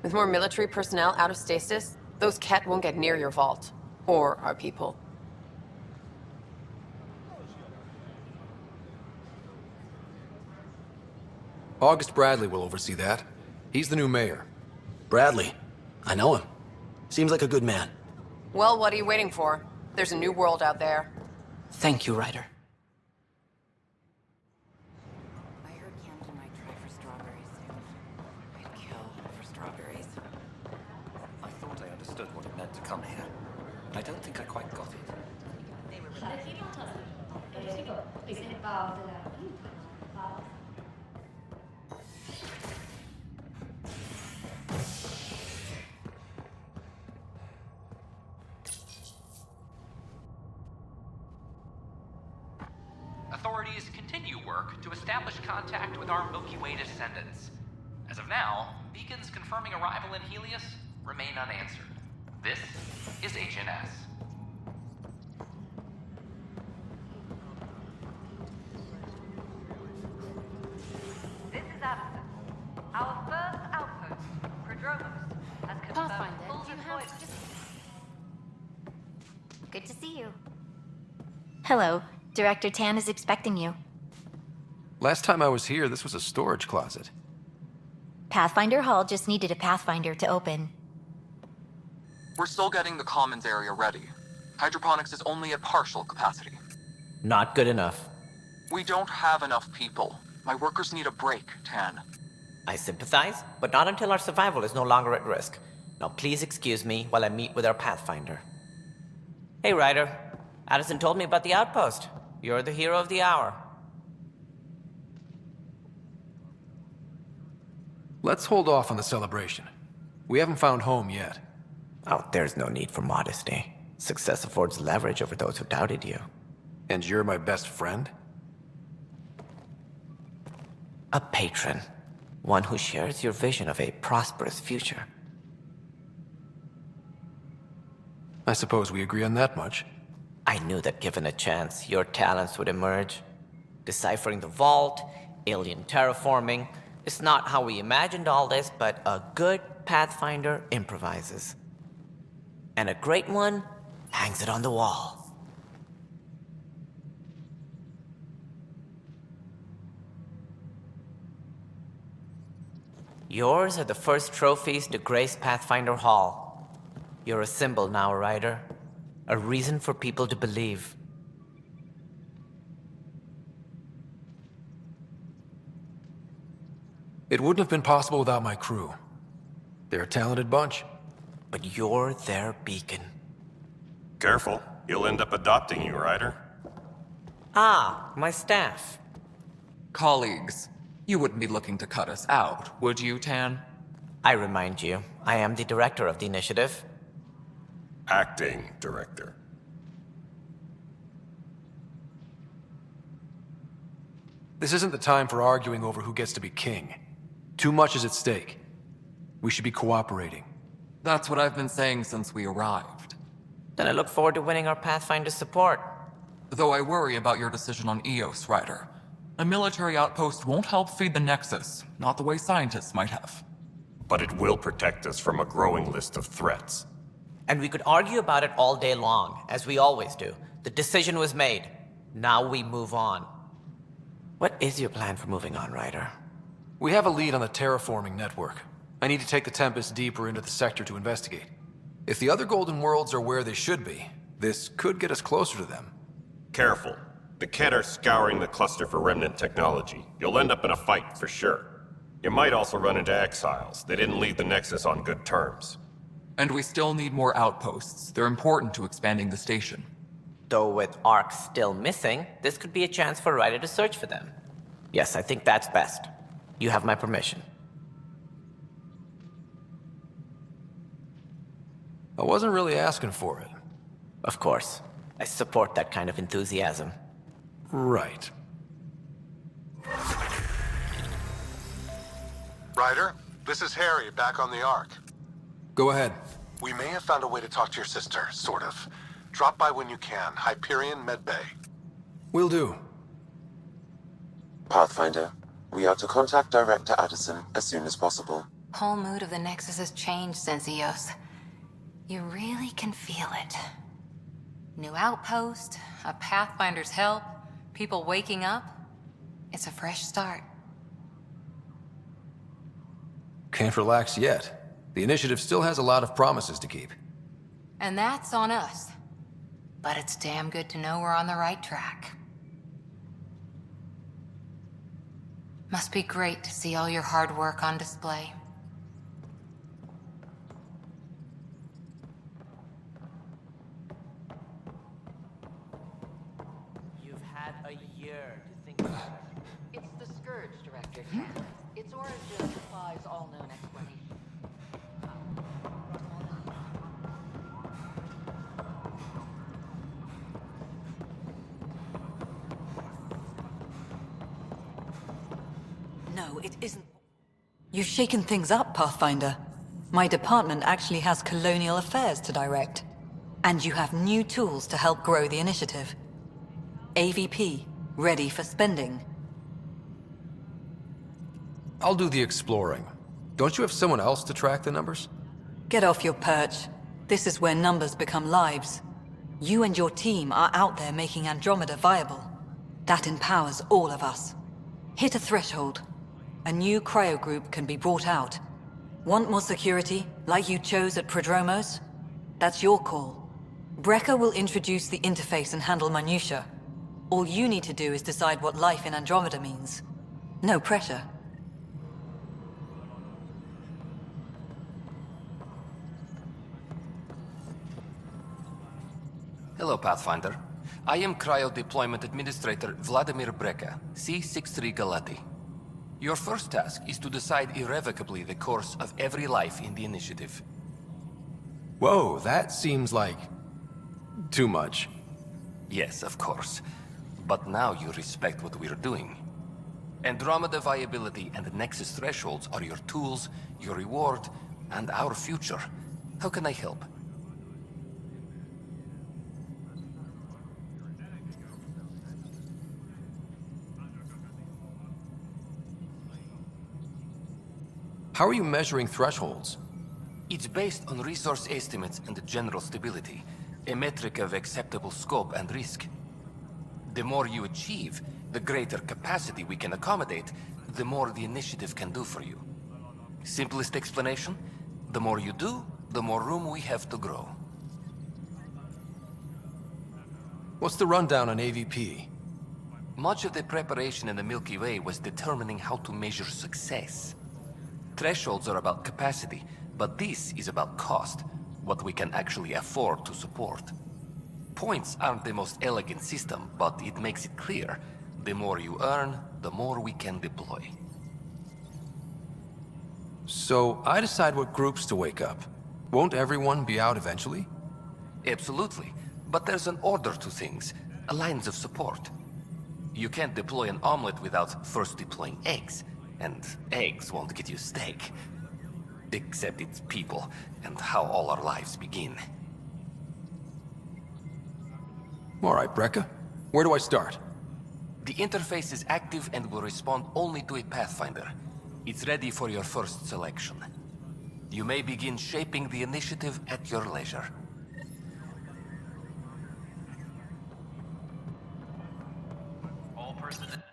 With more military personnel out of stasis, those Ket won't get near your vault. Or our people. August Bradley will oversee that. He's the new mayor. Bradley. I know him. Seems like a good man. Well, what are you waiting for? There's a new world out there. Thank you, Ryder. I heard Camden might try for strawberries soon. I'd kill for strawberries. I thought I understood what it meant to come here. I don't think I quite got it. Authorities continue work to establish contact with our Milky Way descendants. As of now, beacons confirming arrival in Helios remain unanswered. This is HNS. This is Addison. Our first outpost, Prodromos, has confirmed full deployment. Good to see you. Hello. Director Tan is expecting you. Last time I was here, this was a storage closet. Pathfinder Hall just needed a Pathfinder to open. We're still getting the commons area ready. Hydroponics is only at partial capacity. Not good enough. We don't have enough people. My workers need a break, Tan. I sympathize, but not until our survival is no longer at risk. Now please excuse me while I meet with our Pathfinder. Hey, Ryder. Addison told me about the outpost. You're the hero of the hour. Let's hold off on the celebration. We haven't found home yet. Oh, there's no need for modesty. Success affords leverage over those who doubted you. And you're my best friend? A patron. One who shares your vision of a prosperous future. I suppose we agree on that much. I knew that given a chance, your talents would emerge. Deciphering the vault, alien terraforming. It's not how we imagined all this, but a good Pathfinder improvises. And a great one hangs it on the wall. Yours are the first trophies to grace Pathfinder Hall. You're a symbol now, Ryder. A reason for people to believe. It wouldn't have been possible without my crew. They're a talented bunch. But you're their beacon. Careful. He'll end up adopting you, Ryder. Ah, my staff. Colleagues, you wouldn't be looking to cut us out, would you, Tan? I remind you, I am the director of the initiative. Acting director. This isn't the time for arguing over who gets to be king. Too much is at stake. We should be cooperating. That's what I've been saying since we arrived. Then I look forward to winning our Pathfinder support. Though I worry about your decision on Eos, Ryder. A military outpost won't help feed the Nexus, not the way scientists might have. But it will protect us from a growing list of threats. And we could argue about it all day long, as we always do. The decision was made. Now we move on. What is your plan for moving on, Ryder? We have a lead on the terraforming network. I need to take the Tempest deeper into the sector to investigate. If the other Golden Worlds are where they should be, this could get us closer to them. Careful. The Ket are scouring the cluster for remnant technology. You'll end up in a fight for sure. You might also run into exiles. They didn't leave the Nexus on good terms. And we still need more outposts. They're important to expanding the station. Though with Ark still missing, this could be a chance for Ryder to search for them. Yes, I think that's best. You have my permission. I wasn't really asking for it. Of course. I support that kind of enthusiasm. Right. Ryder, this is Harry, back on the Ark. Go ahead. We may have found a way to talk to your sister, sort of. Drop by when you can. Hyperion Medbay. Will do. Pathfinder, we are to contact Director Addison as soon as possible. Whole mood of the Nexus has changed since Eos. You really can feel it. New outpost, a Pathfinder's help, people waking up. It's a fresh start. Can't relax yet. The initiative still has a lot of promises to keep. And that's on us. But it's damn good to know we're on the right track. Must be great to see all your hard work on display. You've had a year to think about it. It's the Scourge, Director Tan. Its origin defies all known explanation. No, it isn't. You've shaken things up, Pathfinder. My department actually has colonial affairs to direct. And you have new tools to help grow the initiative. AVP, ready for spending. I'll do the exploring. Don't you have someone else to track the numbers? Get off your perch. This is where numbers become lives. You and your team are out there making Andromeda viable. That empowers all of us. Hit a threshold. A new cryo group can be brought out. Want more security, like you chose at Prodromos? That's your call. Brecker will introduce the interface and handle minutiae. All you need to do is decide what life in Andromeda means. No pressure. Hello, Pathfinder. I am Cryo Deployment Administrator Vladimir Breca, C-63 Galati. Your first task is to decide irrevocably the course of every life in the initiative. Whoa, that seems like... too much. Yes, of course. But now you respect what we're doing. Andromeda viability and the Nexus thresholds are your tools, your reward, and our future. How can I help? How are you measuring thresholds? It's based on resource estimates and general stability, a metric of acceptable scope and risk. The more you achieve, the greater capacity we can accommodate, the more the initiative can do for you. Simplest explanation, the more you do, the more room we have to grow. What's the rundown on AVP? Much of the preparation in the Milky Way was determining how to measure success. Thresholds are about capacity, but this is about cost, what we can actually afford to support. Points aren't the most elegant system, but it makes it clear. The more you earn, the more we can deploy. So, I decide what groups to wake up. Won't everyone be out eventually? Absolutely. But there's an order to things, lines of support. You can't deploy an omelet without first deploying eggs. And eggs won't get you steak. Except it's people, and how all our lives begin. Alright, Breca. Where do I start? The interface is active and will respond only to a Pathfinder. It's ready for your first selection. You may begin shaping the initiative at your leisure. All personnel.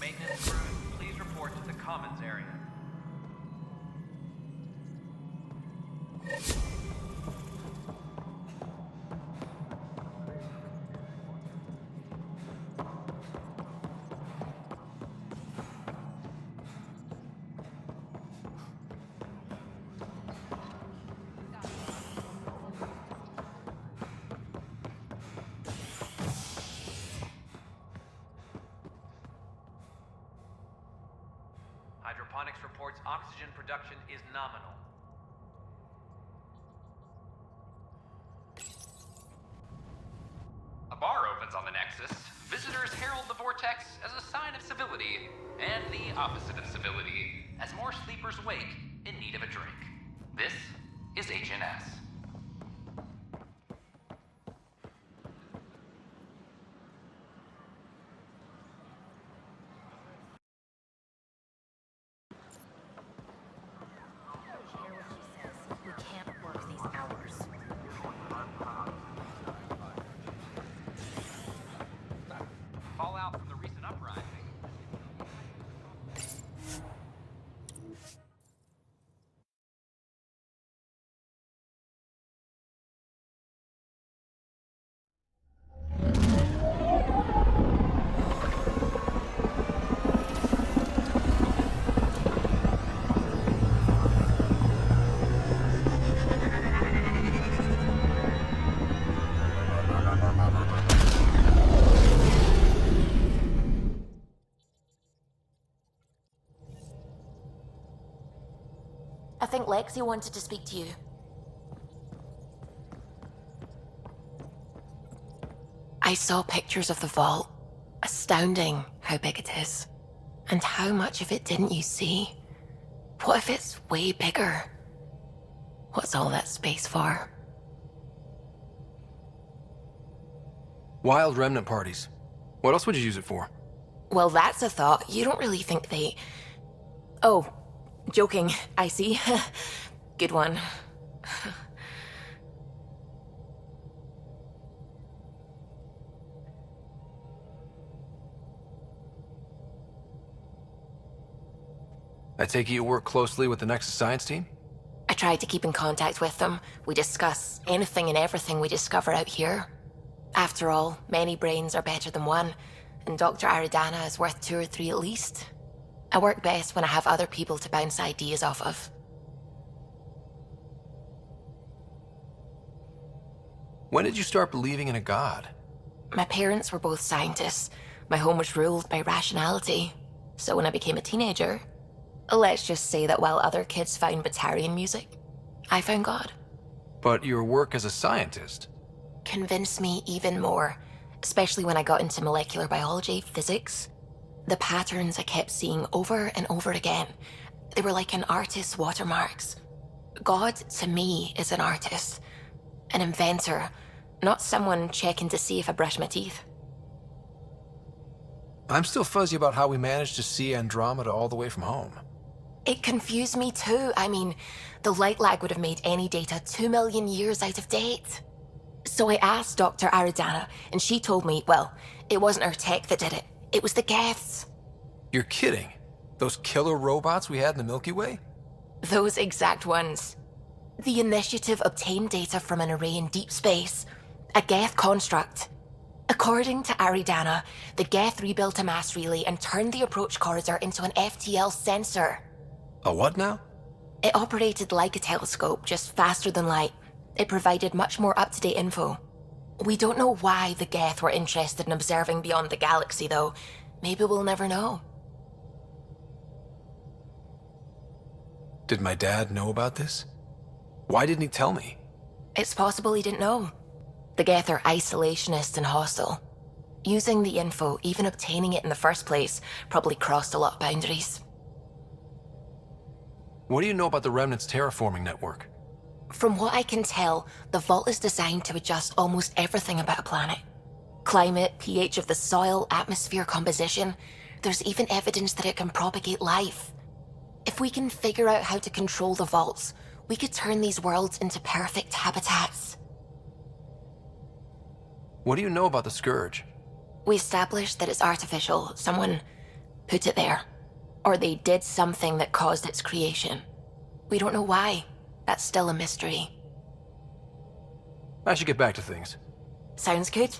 Maintenance crews, please report to the commons area. Hydroponics reports oxygen production is nominal. A bar opens on the Nexus. Visitors herald the vortex as a sign of civility, and the opposite of civility, as more sleepers wake in need of a drink. This is HNS. We can't work these hours. Fallout from the recent uprising. I think Lexi wanted to speak to you. I saw pictures of the vault. Astounding how big it is. And how much of it didn't you see? What if it's way bigger? What's all that space for? Wild remnant parties. What else would you use it for? Well, that's a thought. You don't really think they... Oh, joking, I see. Good one. I take it you work closely with the Nexus science team? I tried to keep in contact with them. We discuss anything and everything we discover out here. After all, many brains are better than one, and Dr. Aridana is worth 2 or 3 at least. I work best when I have other people to bounce ideas off of. When did you start believing in a god? My parents were both scientists. My home was ruled by rationality. So when I became a teenager, let's just say that while other kids found Batarian music, I found God. But your work as a scientist... Convinced me even more, especially when I got into molecular biology, physics. The patterns I kept seeing over and over again, they were like an artist's watermarks. God, to me, is an artist. An inventor, not someone checking to see if I brush my teeth. I'm still fuzzy about how we managed to see Andromeda all the way from home. It confused me too. I mean, the light lag would have made any data 2 million years out of date. So I asked Dr. Aridana, and she told me, well, it wasn't her tech that did it. It was the Geths. You're kidding? Those killer robots we had in the Milky Way? Those exact ones. The initiative obtained data from an array in deep space, a Geth construct. According to Aridana, the Geth rebuilt a mass relay and turned the approach corridor into an FTL sensor. A what now? It operated like a telescope, just faster than light. It provided much more up-to-date info. We don't know why the Geth were interested in observing beyond the galaxy, though. Maybe we'll never know. Did my dad know about this? Why didn't he tell me? It's possible he didn't know. The Geth are isolationist and hostile. Using the info, even obtaining it in the first place, probably crossed a lot of boundaries. What do you know about the Remnant's terraforming network? From what I can tell, the vault is designed to adjust almost everything about a planet. Climate, pH of the soil, atmosphere composition. There's even evidence that it can propagate life. If we can figure out how to control the vaults, we could turn these worlds into perfect habitats. What do you know about the Scourge? We established that it's artificial. Someone put it there. Or they did something that caused its creation. We don't know why. That's still a mystery. I should get back to things. Sounds good.